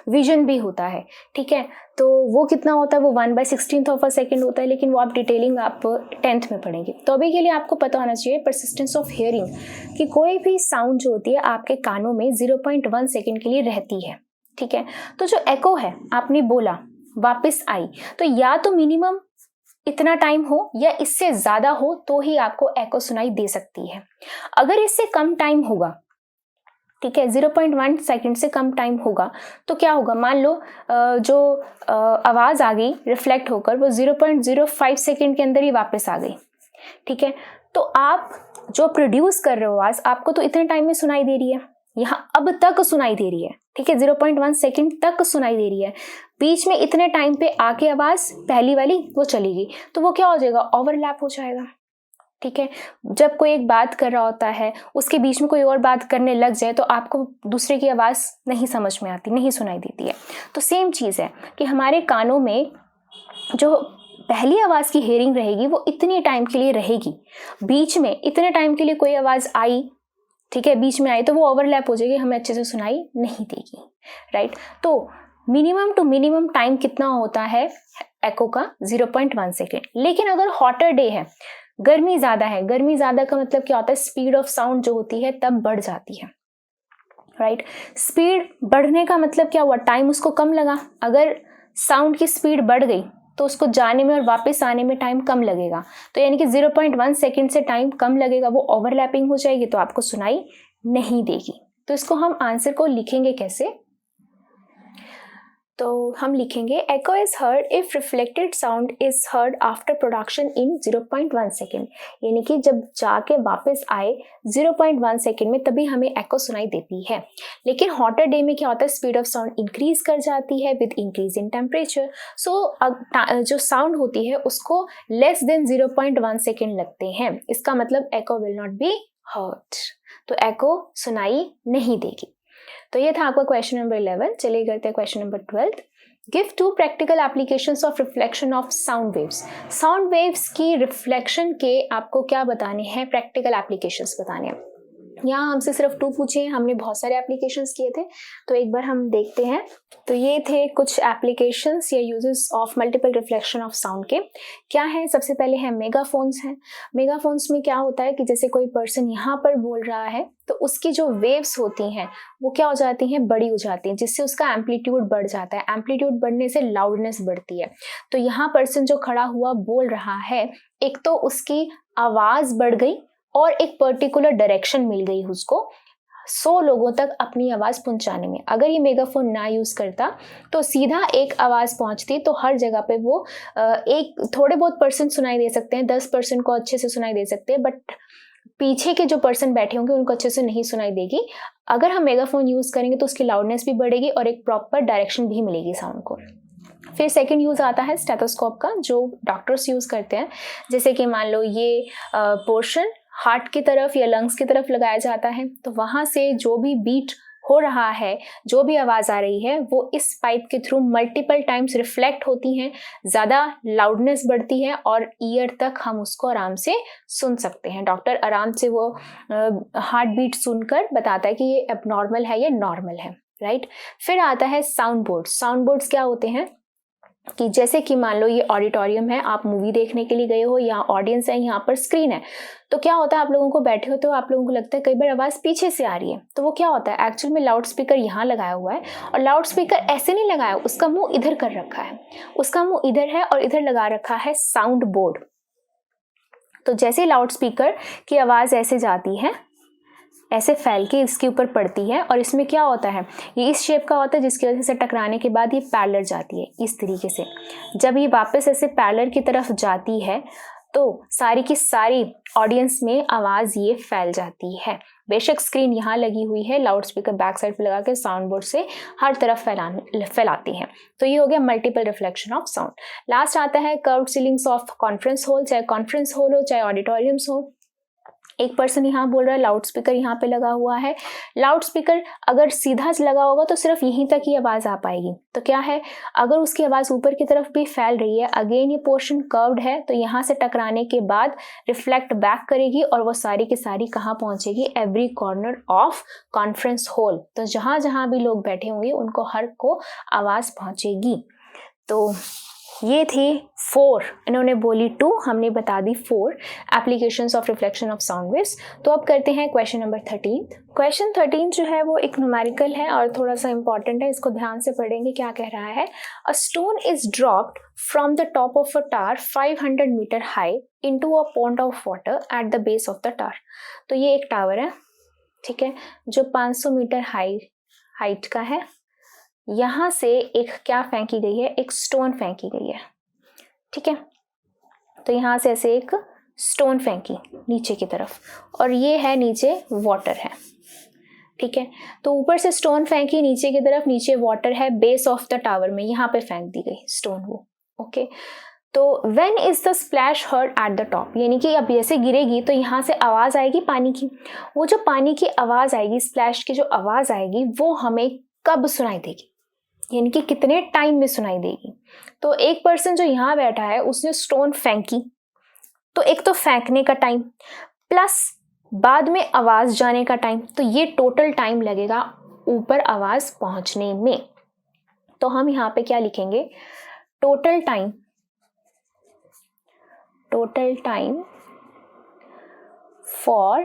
विजन भी होता है, ठीक है, तो वो कितना होता है, वो 1/16 ऑफ अ सेकेंड होता है, लेकिन वो आप डिटेलिंग आप 10th में पढ़ेंगे। तो अभी के लिए आपको पता होना चाहिए परसिस्टेंस ऑफ हियरिंग कि कोई भी साउंड जो होती है आपके कानों में 0.1 सेकेंड के लिए रहती है, ठीक है। तो जो एको है, आपने बोला वापस आई, तो या तो मिनिमम इतना टाइम हो या इससे ज़्यादा हो तो ही आपको एको सुनाई दे सकती है। अगर इससे कम टाइम होगा, ठीक है, 0.1 सेकेंड से कम टाइम होगा, तो क्या होगा, मान लो जो आवाज़ आ गई रिफ्लेक्ट होकर वो 0.05 सेकेंड के अंदर ही वापस आ गई, ठीक है। तो आप जो प्रोड्यूस कर रहे हो आवाज़, आपको तो इतने टाइम में सुनाई दे रही है, यहाँ अब तक सुनाई दे रही है, ठीक है, 0.1 सेकेंड तक सुनाई दे रही है, बीच में इतने टाइम पे आके आवाज़ पहली वाली वो चलेगी, तो वो क्या हो जाएगा, ओवरलैप हो जाएगा, ठीक है। जब कोई एक बात कर रहा होता है, उसके बीच में कोई और बात करने लग जाए तो आपको दूसरे की आवाज़ नहीं समझ में आती, नहीं सुनाई देती है। तो सेम चीज़ है कि हमारे कानों में जो पहली आवाज़ की हेयरिंग रहेगी वो इतनी टाइम के लिए रहेगी, बीच में इतने टाइम के लिए कोई आवाज़ आई, ठीक है, बीच में आई तो वो ओवरलैप हो जाएगी, हमें अच्छे से सुनाई नहीं देगी, राइट। तो मिनिमम टू मिनिमम टाइम कितना होता है एको का, 0.1 सेकेंड। लेकिन अगर हॉटर डे है, गर्मी ज़्यादा है, गर्मी ज़्यादा का मतलब क्या होता है, स्पीड ऑफ साउंड जो होती है तब बढ़ जाती है, राइट। स्पीड बढ़ने का मतलब क्या हुआ, टाइम उसको कम लगा। अगर साउंड की स्पीड बढ़ गई तो उसको जाने में और वापस आने में टाइम कम लगेगा, तो यानी कि 0.1 सेकेंड से टाइम कम लगेगा, वो ओवरलैपिंग हो जाएगी, तो आपको सुनाई नहीं देगी। तो इसको हम आंसर को लिखेंगे कैसे, तो हम लिखेंगे echo is heard if reflected sound is heard after production in 0.1 second, यानी कि जब जाके वापस आए 0.1 सेकेंड में तभी हमें एको सुनाई देती है। लेकिन हॉटर डे में क्या होता है, स्पीड ऑफ साउंड इंक्रीज कर जाती है विद इंक्रीज इन टेम्परेचर, सो जो साउंड होती है उसको लेस देन 0.1 सेकेंड लगते हैं, इसका मतलब एको विल नॉट बी हर्ड, तो एको सुनाई नहीं देगी। तो ये था आपका क्वेश्चन नंबर 11। चलिए करते हैं question number 12। Give 2 practical applications of reflection of sound waves. Sound waves की रिफ्लेक्शन के आपको क्या बताने हैं, प्रैक्टिकल एप्लीकेशंस बताने हैं। यहाँ हमसे सिर्फ 2 पूछे हैं, हमने बहुत सारे एप्लीकेशंस किए थे, तो एक बार हम देखते हैं। तो ये थे कुछ एप्लीकेशंस या uses of multiple reflection of sound के। क्या है, सबसे पहले है मेगाफोन्स हैं। मेगाफोन्स में क्या होता है कि जैसे कोई पर्सन यहाँ पर बोल रहा है तो उसकी जो वेव्स होती हैं वो क्या हो जाती हैं, बड़ी हो जाती हैं, जिससे उसका एम्पलीट्यूड बढ़ जाता है। एम्पलीट्यूड बढ़ने से लाउडनेस बढ़ती है। तो यहाँ पर्सन जो खड़ा हुआ बोल रहा है, एक तो उसकी आवाज़ बढ़ गई और एक पर्टिकुलर डायरेक्शन मिल गई उसको 100 लोगों तक अपनी आवाज़ पहुंचाने में। अगर ये मेगाफोन ना यूज़ करता तो सीधा एक आवाज़ पहुंचती, तो हर जगह पे वो एक थोड़े बहुत पर्सन सुनाई दे सकते हैं, 10% को अच्छे से सुनाई दे सकते हैं, बट पीछे के जो पर्सन बैठे होंगे उनको अच्छे से नहीं सुनाई देगी। अगर हम मेगाफोन यूज़ करेंगे तो उसकी लाउडनेस भी बढ़ेगी और एक प्रॉपर डायरेक्शन भी मिलेगी साउंड को। फिर सेकंड यूज़ आता है स्टेथोस्कोप का, जो डॉक्टर्स यूज़ करते हैं। जैसे कि मान लो ये पोर्शन हार्ट की तरफ या लंग्स की तरफ लगाया जाता है, तो वहाँ से जो भी बीट हो रहा है, जो भी आवाज़ आ रही है, वो इस पाइप के थ्रू मल्टीपल टाइम्स रिफ्लेक्ट होती हैं, ज़्यादा लाउडनेस बढ़ती है और ईयर तक हम उसको आराम से सुन सकते हैं। डॉक्टर आराम से वो हार्ट बीट सुनकर बताता है कि ये एबनॉर्मल है या नॉर्मल है, राइट। फिर आता है साउंड बोर्ड। साउंड बोर्ड्स क्या होते हैं कि जैसे कि मान लो ये ऑडिटोरियम है, आप मूवी देखने के लिए गए हो, यहाँ ऑडियंस है, यहाँ पर स्क्रीन है, तो क्या होता है आप लोगों को बैठे हो तो आप लोगों को लगता है कई बार आवाज़ पीछे से आ रही है, तो वो क्या होता है एक्चुअल में लाउड स्पीकर यहाँ लगाया हुआ है और लाउड स्पीकर ऐसे नहीं लगाया, उसका मुंह इधर कर रखा है, उसका मुंह इधर है और इधर लगा रखा है साउंड बोर्ड। तो जैसे लाउड स्पीकर की आवाज़ ऐसे जाती है, ऐसे फैल के इसके ऊपर पड़ती है और इसमें क्या होता है, ये इस शेप का होता है जिसकी वजह से टकराने के बाद ये पैरेलल जाती है इस तरीके से। जब ये वापस ऐसे पैरेलल की तरफ जाती है तो सारी की सारी ऑडियंस में आवाज़ ये फैल जाती है। बेशक स्क्रीन यहाँ लगी हुई है, लाउड स्पीकर बैक साइड पे लगा के साउंड बोर्ड से हर तरफ फैलाती हैं। तो ये हो गया multiple reflection of sound. Last आता है curved ceilings of conference hall. चाहे कॉन्फ्रेंस हॉल हो चाहे ऑडिटोरियम्स हो, एक पर्सन यहाँ बोल रहा है, लाउड स्पीकर यहाँ पे लगा हुआ है। लाउड स्पीकर अगर सीधा लगा होगा तो सिर्फ यहीं तक ही आवाज़ आ पाएगी। तो क्या है, अगर उसकी आवाज़ ऊपर की तरफ भी फैल रही है, अगेन ये पोर्शन कर्व्ड है, तो यहाँ से टकराने के बाद रिफ्लेक्ट बैक करेगी और वो सारी की सारी कहाँ पहुँचेगी, every corner of conference hall. तो जहाँ जहाँ भी लोग बैठे होंगे उनको हर को आवाज़ पहुँचेगी। तो ये थी 4, इन्होंने बोली 2, हमने बता दी 4 applications of reflection of sound waves. तो अब करते हैं क्वेश्चन नंबर 13। क्वेश्चन 13 जो है वो एक न्यूमेरिकल है और थोड़ा सा इंपॉर्टेंट है, इसको ध्यान से पढ़ेंगे। क्या कह रहा है, a stone is dropped from the top of a tower 500 metre high into a pond of water at the base of the tower. तो ये एक टावर है, ठीक है, जो 500 मीटर हाइट का है। यहाँ से एक क्या फेंकी गई है, एक स्टोन फेंकी गई है, ठीक है। तो यहाँ से ऐसे एक स्टोन फेंकी नीचे की तरफ और ये है नीचे वाटर है, ठीक है। तो ऊपर से स्टोन फेंकी नीचे की तरफ, नीचे वाटर है, बेस ऑफ द टावर में यहाँ पे फेंक दी गई स्टोन वो, ओके। तो when is the splash heard at the top, यानी कि अब ऐसे गिरेगी तो यहाँ से आवाज़ आएगी पानी की। वो जो पानी की आवाज़ आएगी, स्प्लैश की जो आवाज़ आएगी, वो हमें कब सुनाई देगी, यानी कि कितने टाइम में सुनाई देगी। तो एक पर्सन जो यहाँ बैठा है उसने स्टोन फेंकी, तो एक तो फेंकने का टाइम प्लस बाद में आवाज जाने का टाइम, तो ये टोटल टाइम लगेगा ऊपर आवाज पहुंचने में। तो हम यहाँ पे क्या लिखेंगे, total time for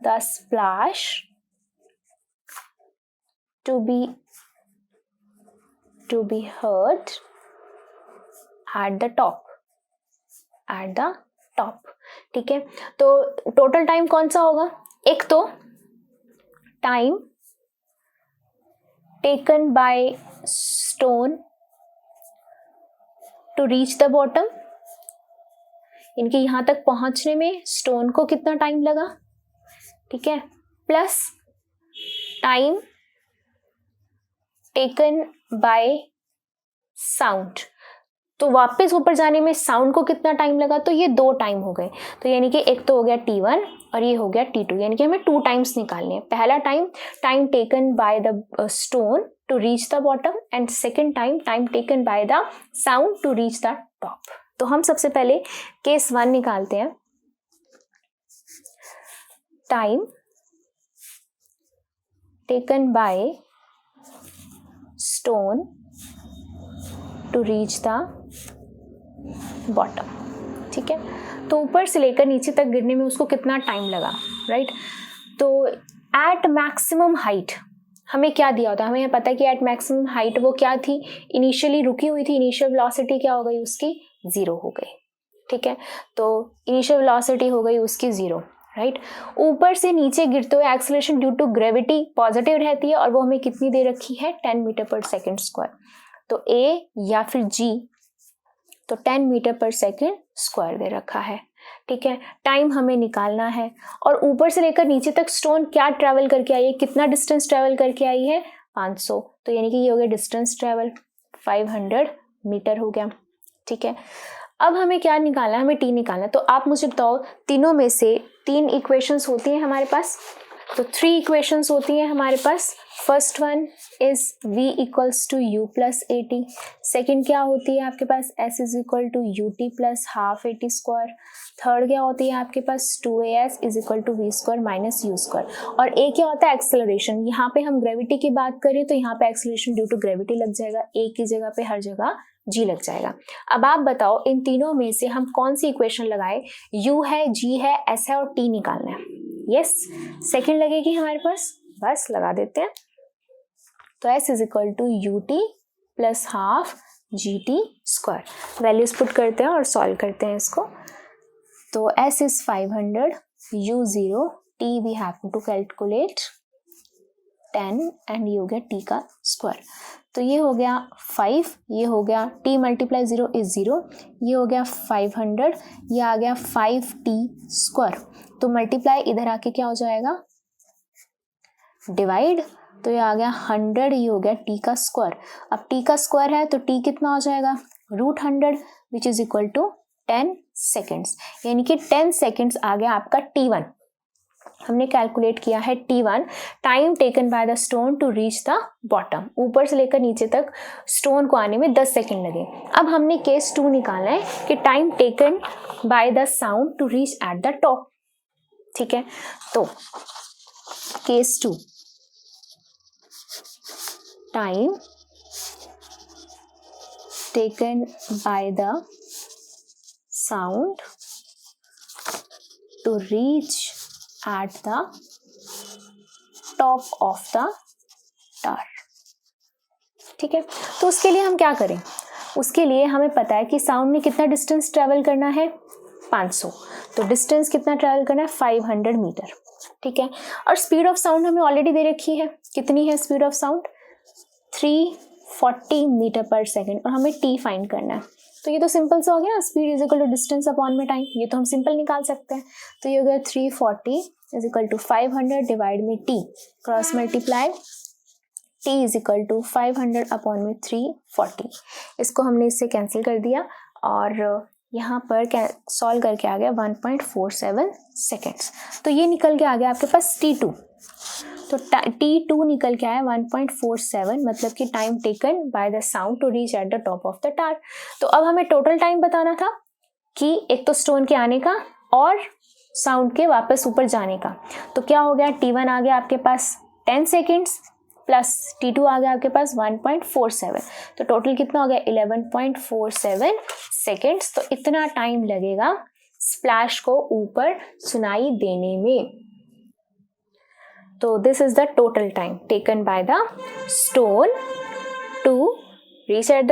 the splash to be heard at the top, ठीक है। तो टोटल टाइम कौन सा होगा, एक तो time taken by stone to reach the bottom, इनके यहां तक पहुंचने में स्टोन को कितना टाइम लगा, ठीक है, plus time taken by sound, तो वापस ऊपर जाने में साउंड को कितना टाइम लगा, तो ये 2 टाइम हो गए। तो यानी कि एक तो हो गया T1 और ये हो गया T2, यानी कि हमें 2 टाइम्स निकालने हैं। पहला time taken by the stone to reach the bottom and second time taken by the sound to reach the top. तो हम सबसे पहले केस 1 निकालते हैं। Time taken by stone to reach the bottom, ठीक है। तो ऊपर से लेकर नीचे तक गिरने में उसको कितना टाइम लगा, राइट। तो एट मैक्सिमम हाइट हमें क्या दिया होता है, हमें पता है कि एट मैक्सिमम हाइट वो क्या थी, इनिशियली रुकी हुई थी, इनिशियल वेलोसिटी क्या हो गई उसकी 0 हो गई, ठीक है। तो इनिशियल वेलोसिटी हो गई उसकी 0, राइट। ऊपर से नीचे गिरते हुए acceleration due to gravity positive रहती है और वो हमें कितनी दे रखी है, 10 मीटर पर सेकेंड स्क्वायर। तो A या फिर G, तो 10 मीटर पर सेकेंड स्क्वायर दे रखा है, ठीक है। टाइम हमें निकालना है और ऊपर से लेकर नीचे तक स्टोन क्या ट्रैवल करके आई है, कितना डिस्टेंस ट्रैवल करके आई है, 500। तो यानी कि ये हो गया डिस्टेंस ट्रैवल, 500 मीटर हो गया, ठीक है। अब हमें क्या निकालना है, हमें T निकालना है। तो आप मुझे बताओ तीनों में से 3 इक्वेशंस होती हैं हमारे पास, तो 3 इक्वेशंस होती हैं हमारे पास। First one is v equals to u plus a t. Second क्या होती है आपके पास, s is equal to u t plus half a t square. Third क्या होती है आपके पास, 2as is equal to v square minus u square. और a क्या होता है, एक्सेलरेशन। यहाँ पे हम ग्रेविटी की बात करें तो यहाँ पे एक्सेलरेशन ड्यू टू ग्रेविटी लग जाएगा, a की जगह पे हर जगह g लग जाएगा। अब आप बताओ इन तीनों में से हम कौन सी इक्वेशन लगाए, u है, g है, s है और t निकालना है। यस, सेकेंड लगेगी हमारे पास, बस लगा देते हैं। तो s is equal to u t plus half g t square. Values put करते हैं और सॉल्व करते हैं इसको। तो s is 500, u0, t we have to calculate 10 and ये हो गया t का स्क्वायर। तो ये हो गया 5, ये हो गया t मल्टीप्लाई 0 इज 0, ये हो गया 500, ये आ गया 5t स्क्वायर। तो मल्टीप्लाई इधर आके क्या हो जाएगा, डिवाइड, तो ये आ गया 100, ये हो गया t का स्क्वायर। अब t का स्क्वायर है तो t कितना हो जाएगा, √100 which is equal to 10 seconds, यानी कि 10 सेकेंड्स आ गया आपका t1। हमने कैलकुलेट किया है t1, time taken by the stone to reach the bottom. ऊपर से लेकर नीचे तक स्टोन को आने में 10 सेकेंड लगे। अब हमने केस 2 निकालना है कि time taken by the sound to reach at the top. ठीक है, तो case 2, time taken by the sound to reach at the top of the tower। ठीक है, तो उसके लिए हम क्या करें, उसके लिए हमें पता है कि साउंड ने कितना डिस्टेंस ट्रेवल करना है, 500। तो डिस्टेंस कितना ट्रेवल करना है, 500 मीटर। ठीक है, और स्पीड ऑफ साउंड हमें ऑलरेडी दे रखी है, कितनी है speed of sound, 340 metre per second, और हमें टी फाइंड करना है। तो ये तो सिंपल सा हो गया, speed is equal to distance upon में टाइम, ये तो हम सिंपल निकाल सकते हैं। तो ये हो गया 340 इज इक्वल टू 500 डिवाइड में t, cross multiply, t is equal to 500 upon में 340। इसको हमने इससे कैंसिल कर दिया और यहाँ पर सॉल्व करके आ गया 1.47 सेकेंड्स। तो ये निकल के आ गया आपके पास T2। तो T2 निकल के आया 1.47, मतलब कि time taken by the sound to reach at the top of the tower. तो अब हमें टोटल टाइम बताना था कि एक तो स्टोन के आने का और साउंड के वापस ऊपर जाने का। तो क्या हो गया, T1 आ गया आपके पास 10 सेकेंड्स प्लस T2 आ गया आपके पास 1.47, तो टोटल कितना हो गया 11.47 सेकेंड्स। तो इतना टाइम लगेगा स्प्लैश को ऊपर सुनाई देने में। तो this is the total time taken by the stone to reach at the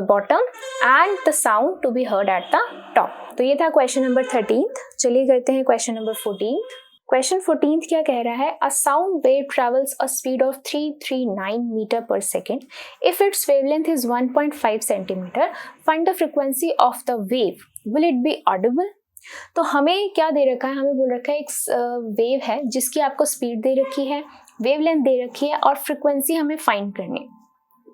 bottom and the sound to be heard at the top. तो ये था क्वेश्चन नंबर 13। चलिए करते हैं क्वेश्चन नंबर 14। क्वेश्चन 14 क्या कह रहा है, a sound wave travels a speed of 339 metre per second if its wavelength is 1.5 centimetre, find the frequency of the wave, will it be audible. तो हमें क्या दे रखा है, हमें बोल रखा है एक वेव है जिसकी आपको स्पीड दे रखी है, वेवलेंथ दे रखी है और फ्रीक्वेंसी हमें फाइंड करनी।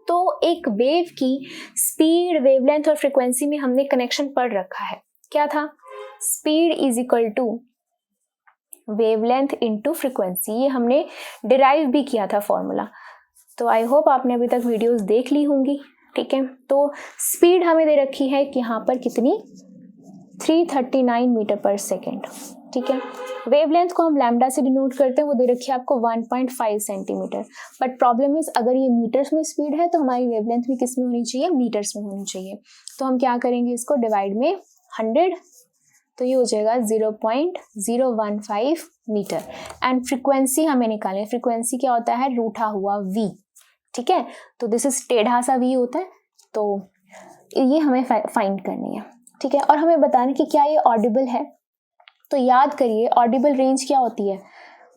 तो एक वेव की स्पीड, वेवलेंथ और फ्रीक्वेंसी में हमने कनेक्शन पढ़ रखा है, क्या था, speed is equal to wavelength into frequency. ये हमने डिराइव भी किया था फॉर्मूला। तो आई होप आपने अभी तक वीडियोस देख ली होंगी। ठीक है, तो स्पीड हमें दे रखी है कि यहाँ पर कितनी, 339 मीटर पर सेकेंड। ठीक है, वेवलेंथ को हम लैम्डा से डिनोट करते हैं, वो दे रखी है आपको 1.5 सेंटीमीटर। बट प्रॉब्लम इज अगर ये मीटर्स में स्पीड है तो हमारी वेवलेंथ भी किस में होनी चाहिए, मीटर्स में होनी चाहिए। तो हम क्या करेंगे, इसको डिवाइड में 100, तो ये हो जाएगा 0.015 मीटर। एंड फ्रीक्वेंसी हमें निकालें, फ्रीक्वेंसी क्या होता है, रूठा हुआ v। ठीक है, तो दिस इज टेढ़ा सा v होता है, तो ये हमें फाइंड करनी है। ठीक है, और हमें बताना कि क्या ये ऑडिबल है। तो याद करिए ऑडिबल रेंज क्या होती है,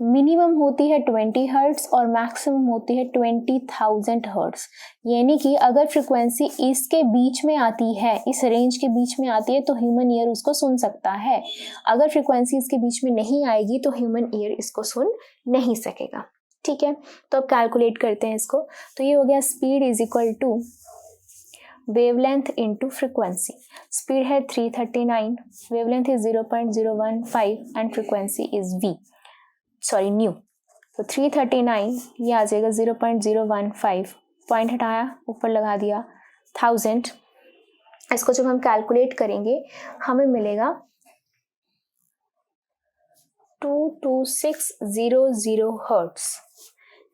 मिनिमम होती है 20 हर्ट्ज और मैक्सिमम होती है 20,000 हर्ट्ज। यानी कि अगर फ्रीक्वेंसी इसके बीच में आती है, इस रेंज के बीच में आती है तो ह्यूमन ईयर उसको सुन सकता है। अगर फ्रीक्वेंसी इसके बीच में नहीं आएगी तो ह्यूमन ईयर इसको सुन नहीं सकेगा। ठीक है, तो अब कैलकुलेट करते हैं इसको। तो ये हो गया speed is equal to wavelength into frequency. Speed है 339, wavelength is 0.015 and frequency is nu. तो 339 ये आ जाएगा 0.015, पॉइंट हटाया ऊपर लगा दिया 1000। इसको जब हम कैलकुलेट करेंगे हमें मिलेगा 22600 हर्ट्स,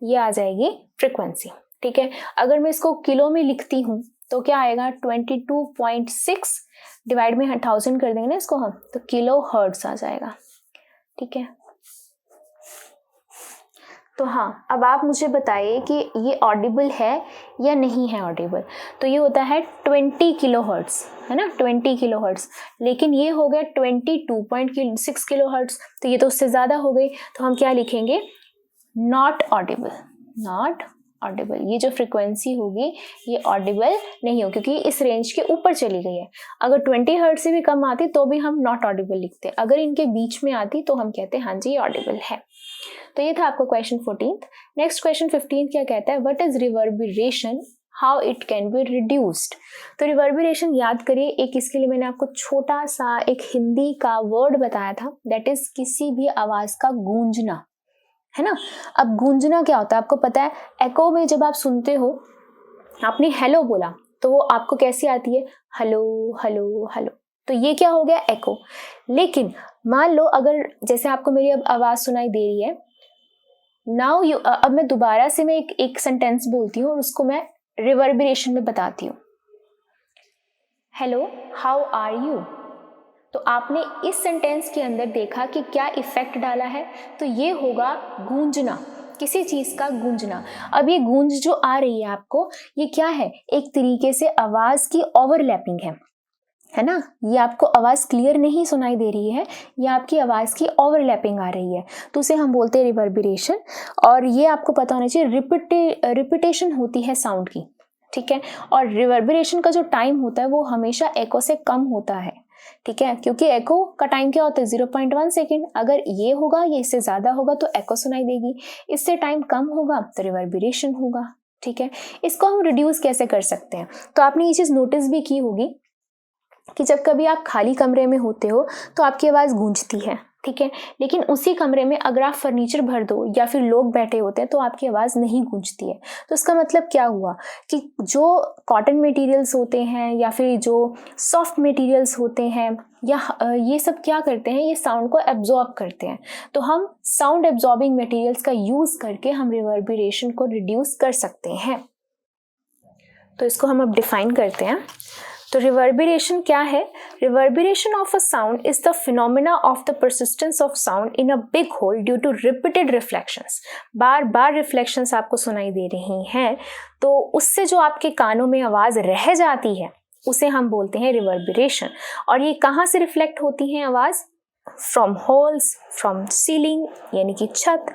ये आ जाएगी फ्रीक्वेंसी। ठीक है, अगर मैं इसको किलो में लिखती हूँ तो क्या आएगा 22.6 डिवाइड में 1000 कर देंगे ना इसको हम, तो किलो हर्ट्स आ जाएगा। ठीक है, तो हाँ, अब आप मुझे बताइए कि ये ऑडिबल है या नहीं है ऑडिबल। तो ये होता है 20 किलो हर्ट्स, है ना, 20 किलो हर्ट्स, लेकिन ये हो गया 22.6 किलो हर्ट्स, तो ये तो उससे ज़्यादा हो गई। तो हम क्या लिखेंगे, नॉट ऑडिबल, नॉट ऑडिबल। ये जो फ्रीक्वेंसी होगी ये ऑडिबल नहीं हो, क्योंकि इस रेंज के ऊपर चली गई है। अगर 20 हर्ट्ज से भी कम आती तो भी हम नॉट ऑडिबल लिखते, अगर इनके बीच में आती तो हम कहते हैं हाँ जी ये ऑडिबल है। तो ये था आपका क्वेश्चन 14। नेक्स्ट क्वेश्चन 15 क्या कहता है, what is reverberation, how it can be reduced. तो रिवर्बरेशन याद करिए, एक इसके लिए मैंने आपको छोटा सा एक हिंदी का वर्ड बताया था, दैट इज किसी भी आवाज का गूंजना, है ना। अब गूंजना क्या होता है आपको पता है, एको में जब आप सुनते हो, आपने हेलो बोला तो वो आपको कैसी आती है, हेलो हेलो हेलो, तो ये क्या हो गया, एको। लेकिन मान लो अगर जैसे आपको मेरी अब आवाज सुनाई दे रही है, नाउ यू, अब मैं दोबारा से मैं एक सेंटेंस बोलती हूँ और उसको मैं रिवर्बरेशन में बताती हूँ, हेलो हाउ आर यू। तो आपने इस सेंटेंस के अंदर देखा कि क्या इफेक्ट डाला है, तो ये होगा गूंजना, किसी चीज का गूंजना। अब ये गूंज जो आ रही है आपको, ये क्या है, एक तरीके से आवाज की ओवरलैपिंग है ना। ये आपको आवाज क्लियर नहीं सुनाई दे रही है, ये आपकी आवाज की ओवरलैपिंग आ रही है, तो उसे हम बोलते हैं रिवर्बरेशन। और ये आपको पता होना चाहिए, रिपीटेशन होती है साउंड की, ठीक है। और रिवर्बरेशन का जो टाइम होता है वो हमेशा एको से कम होता है, ठीक है, क्योंकि एको का टाइम क्या होता है 0.1 सेकेंड। अगर ये होगा, ये इससे ज्यादा होगा तो एको सुनाई देगी, इससे टाइम कम होगा तो रिवर्बरेशन होगा। ठीक है, इसको हम रिड्यूस कैसे कर सकते हैं, तो आपने ये चीज नोटिस भी की होगी कि जब कभी आप खाली कमरे में होते हो तो आपकी आवाज गूंजती है, ठीक है, लेकिन उसी कमरे में अगर आप फर्नीचर भर दो या फिर लोग बैठे होते हैं तो आपकी आवाज नहीं गूंजती है। तो इसका मतलब क्या हुआ कि जो कॉटन मटेरियल्स होते हैं या फिर जो सॉफ्ट मटेरियल्स होते हैं या ये सब क्या करते हैं, ये साउंड को एब्जॉर्ब करते हैं। तो हम साउंड एब्जॉर्बिंग मटेरियल्स का यूज करके हम रिवर्बरेशन को रिड्यूस कर सकते हैं। तो इसको हम अब डिफाइन करते हैं। तो रिवर्बरेशन क्या है, reverberation of a sound is the phenomena of the persistence of sound in a big hall due to repeated reflections. बार बार रिफ्लेक्शंस आपको सुनाई दे रही हैं, तो उससे जो आपके कानों में आवाज रह जाती है उसे हम बोलते हैं रिवर्बरेशन। और ये कहाँ से रिफ्लेक्ट होती है आवाज, फ्रॉम होल्स, फ्रॉम सीलिंग यानी कि छत,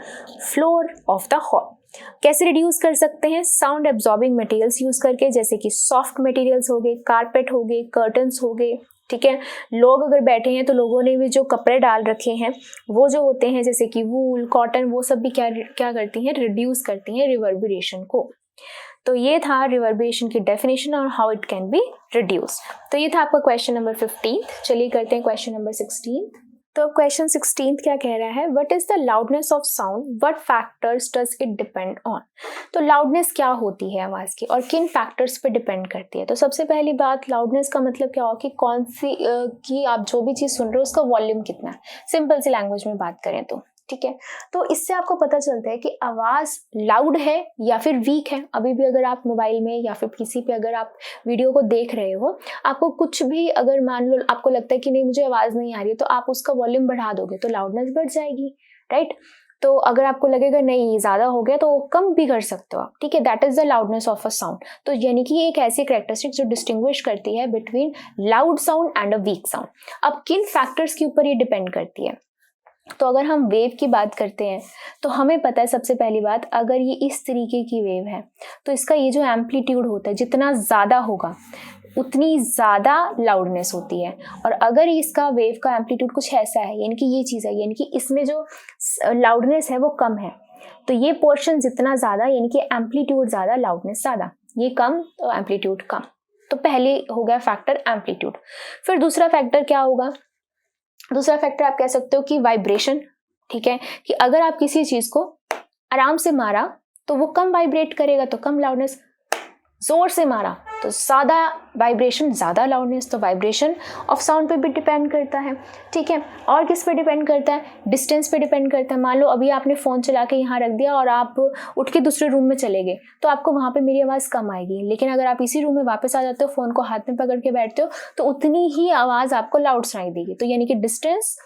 फ्लोर ऑफ द हॉल। कैसे रिड्यूस कर सकते हैं, साउंड एब्जॉर्बिंग मटेरियल्स यूज करके, जैसे कि सॉफ्ट मटेरियल्स हो गए, कारपेट हो गए, कर्टन्स हो गए, ठीक है। लोग अगर बैठे हैं तो लोगों ने भी जो कपड़े डाल रखे हैं वो जो होते हैं जैसे कि वूल, कॉटन, वो सब भी क्या करती हैं, रिड्यूस करती हैं रिवर्बरेशन को। तो ये था रिवर्बरेशन की डेफिनेशन और how it can be reduce. तो ये था आपका क्वेश्चन नंबर 15। चलिए करते हैं क्वेश्चन नंबर 16। तो अब क्वेश्चन 16 क्या कह रहा है, what is the loudness of sound, what factors does it depend on. तो लाउडनेस क्या होती है आवाज की और किन फैक्टर्स पे डिपेंड करती है। तो सबसे पहली बात, लाउडनेस का मतलब क्या हो कि कौन सी कि आप जो भी चीज सुन रहे हो उसका वॉल्यूम कितना है, सिंपल सी लैंग्वेज में बात करें तो, ठीक है। तो इससे आपको पता चलता है कि आवाज लाउड है या फिर वीक है। अभी भी अगर आप मोबाइल में या फिर पीसी पे अगर आप वीडियो को देख रहे हो, आपको कुछ भी अगर मान लो आपको लगता है कि नहीं मुझे आवाज नहीं आ रही है, तो आप उसका वॉल्यूम बढ़ा दोगे तो लाउडनेस बढ़ जाएगी, राइट। तो अगर आपको लगेगा नहीं ज्यादा हो गया तो कम भी कर सकते हो आप, ठीक है। That is the loudness of a sound. तो यानी कि ये एक ऐसी कैरेक्टरिस्टिक जो डिस्टिंग्विश करती है between loud sound and a weak sound. अब किन फैक्टर्स के ऊपर ये डिपेंड करती है, तो अगर हम वेव की बात करते हैं तो हमें पता है सबसे पहली बात, अगर ये इस तरीके की वेव है तो इसका ये जो एम्पलीट्यूड होता है जितना ज़्यादा होगा उतनी ज़्यादा लाउडनेस होती है। और अगर इसका वेव का एम्पलीट्यूड कुछ ऐसा है, यानी कि ये चीज़ है, यानी कि इसमें जो लाउडनेस है वो कम है, तो ये पोर्शन जितना ज़्यादा यानी कि एम्पलीट्यूड ज़्यादा लाउडनेस ज़्यादा, ये कम तो एम्पलीट्यूड कम। तो पहले हो गया फैक्टर एम्पलीट्यूड। फिर दूसरा फैक्टर क्या होगा, दूसरा फैक्टर आप कह सकते हो कि वाइब्रेशन। ठीक है, कि अगर आप किसी चीज को आराम से मारा तो वो कम वाइब्रेट करेगा, तो कम लाउडनेस, जोर से मारा तो ज़्यादा वाइब्रेशन, ज़्यादा लाउडनेस। तो वाइब्रेशन ऑफ साउंड पे भी डिपेंड करता है। ठीक है, और किस पे डिपेंड करता है, डिस्टेंस पे डिपेंड करता है। मान लो अभी आपने फ़ोन चला के यहाँ रख दिया और आप उठ के दूसरे रूम में चले गए, तो आपको वहाँ पे मेरी आवाज़ कम आएगी। लेकिन अगर आप इसी रूम में वापस आ जाते हो, फ़ोन को हाथ में पकड़ के बैठते हो, तो उतनी ही आवाज़ आपको लाउड सुनाई देगी। तो यानी कि distance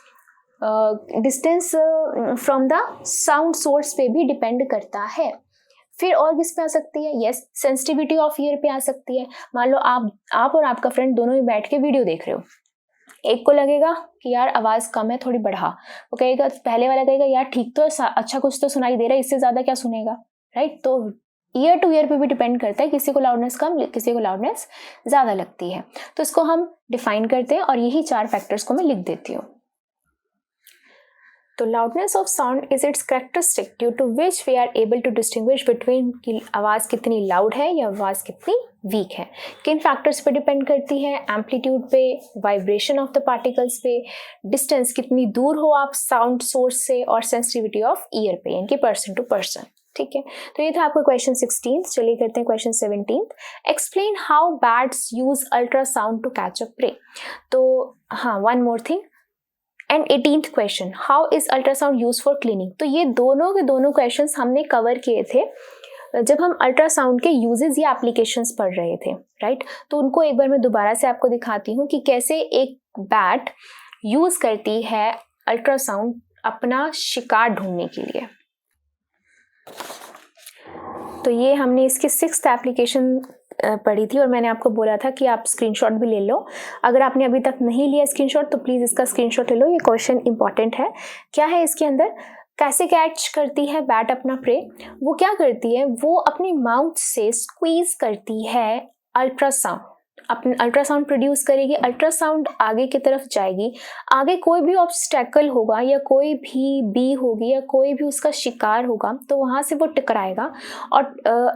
from the sound source पे भी डिपेंड करता है। फिर और किस पे आ सकती है, यस, सेंसिटिविटी ऑफ ईयर पे आ सकती है। मान लो आप और आपका फ्रेंड दोनों ही बैठ के वीडियो देख रहे हो, एक को लगेगा कि यार आवाज़ कम है, थोड़ी बढ़ा, वो कहेगा, पहले वाला कहेगा यार ठीक तो अच्छा कुछ तो सुनाई दे रहा है, इससे ज़्यादा क्या सुनेगा, राइट। तो ईयर टू ईयर पे भी डिपेंड करता है, किसी को लाउडनेस कम, किसी को लाउडनेस ज़्यादा लगती है। तो इसको हम डिफाइन करते हैं और यही 4 फैक्टर्स को मैं लिख देती हूँ। तो loudness of sound is its characteristic due to which we are able to distinguish between कि आवाज़ कितनी लाउड है या आवाज़ कितनी वीक है। किन फैक्टर्स पे डिपेंड करती है, एम्पलीट्यूड पे, वाइब्रेशन ऑफ द पार्टिकल्स पे, डिस्टेंस कितनी दूर हो आप साउंड सोर्स से, और सेंसिटिविटी ऑफ ईयर पे, यानी कि पर्सन टू पर्सन। ठीक है, तो ये था आपका क्वेश्चन 16। चलिए करते हैं question 17। Explain how bats use ultrasound to catch a prey. तो हाँ, one more thing, and 18th question, how is ultrasound use for cleaning. तो ये दोनों के दोनों क्वेश्चंस हमने कवर किए थे जब हम अल्ट्रासाउंड के यूजेस या एप्लीकेशंस पढ़ रहे थे, राइट। तो उनको एक बार मैं दोबारा से आपको दिखाती हूँ कि कैसे एक बैट यूज करती है अल्ट्रासाउंड अपना शिकार ढूंढने के लिए। तो ये हमने इसकी 6th एप्लीकेशन पढ़ी थी और मैंने आपको बोला था कि आप स्क्रीनशॉट भी ले लो। अगर आपने अभी तक नहीं लिया स्क्रीनशॉट तो प्लीज़ इसका स्क्रीनशॉट ले लो, ये क्वेश्चन इंपॉर्टेंट है। क्या है इसके अंदर, कैसे कैच करती है बैट अपना प्रे। वो क्या करती है, वो अपनी माउथ से स्क्वीज करती है अल्ट्रासाउंड, अपने अल्ट्रासाउंड प्रोड्यूस करेगी, अल्ट्रासाउंड आगे की तरफ जाएगी, आगे कोई भी ऑब्स्टेकल होगा या कोई भी बी होगी या कोई भी उसका शिकार होगा तो वहाँ से वो टकराएगा और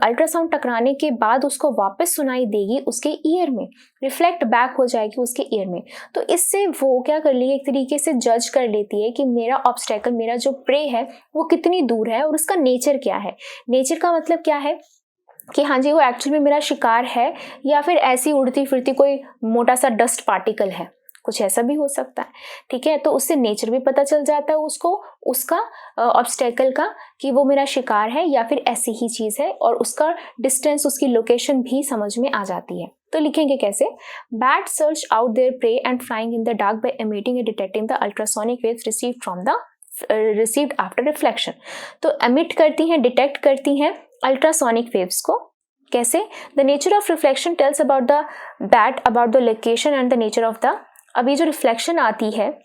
अल्ट्रासाउंड टकराने के बाद उसको वापस सुनाई देगी उसके ईयर में, रिफ्लेक्ट बैक हो जाएगी उसके ईयर में। तो इससे वो क्या कर लेगी, एक तरीके से जज कर लेती है कि मेरा ऑब्स्टेकल, मेरा जो प्रे है वो कितनी दूर है और उसका नेचर क्या है। नेचर का मतलब क्या है कि हाँ जी वो एक्चुअली में मेरा शिकार है या फिर ऐसी उड़ती फिरती कोई मोटा सा डस्ट पार्टिकल है, कुछ ऐसा भी हो सकता है। ठीक है, तो उससे नेचर भी पता चल जाता है उसको, उसका ऑब्स्टेकल का, कि वो मेरा शिकार है या फिर ऐसी ही चीज़ है, और उसका डिस्टेंस, उसकी लोकेशन भी समझ में आ जाती है। तो लिखेंगे कैसे, bat search out there pray and flying in the dark bye emitting and detecting the ultrasonic waves received from the received after reflection. तो एमिट करती हैं, डिटेक्ट करती हैं अल्ट्रासोनिक वेव्स को। कैसे, the nature of reflection tells about the bat about the location and the nature of the, अभी जो रिफ्लेक्शन आती है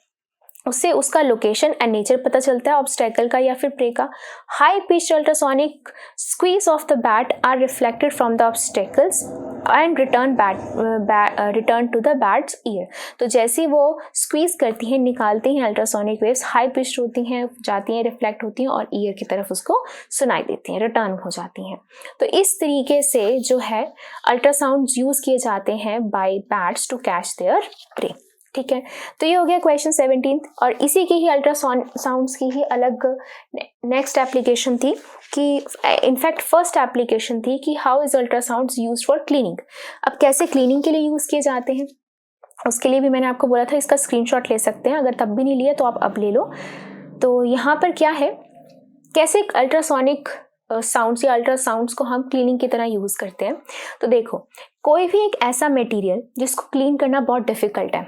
उससे उसका लोकेशन एंड नेचर पता चलता है ऑब्स्टेकल का या फिर प्रे का। High pitched ultrasonic squeaks of the bat are reflected from the obstacles and return to the bat's ear. तो जैसे वो स्क्वीज करती हैं, निकालती हैं अल्ट्रासोनिक वेव्स, हाई पिच्ड होती हैं, जाती हैं, रिफ्लेक्ट होती हैं और ईयर की तरफ उसको सुनाई देती हैं, रिटर्न हो जाती हैं। तो इस तरीके से जो है अल्ट्रासाउंड यूज किए जाते हैं by bats to catch their prey. ठीक है, तो ये हो गया क्वेश्चन 17। और इसी की ही अल्ट्रासाउंड्स की ही अलग नेक्स्ट एप्लीकेशन थी कि इनफैक्ट फर्स्ट एप्लीकेशन थी कि how is ultrasounds used for cleaning. अब कैसे क्लीनिंग के लिए यूज़ किए जाते हैं उसके लिए भी मैंने आपको बोला था, इसका स्क्रीनशॉट ले सकते हैं, अगर तब भी नहीं लिया तो आप अब ले लो। तो यहाँ पर क्या है, कैसे अल्ट्रासोनिक साउंड्स या अल्ट्रासाउंड्स को हम क्लीनिंग की तरह यूज़ करते हैं। तो देखो, कोई भी एक ऐसा मटेरियल जिसको क्लीन करना बहुत डिफ़िकल्ट है,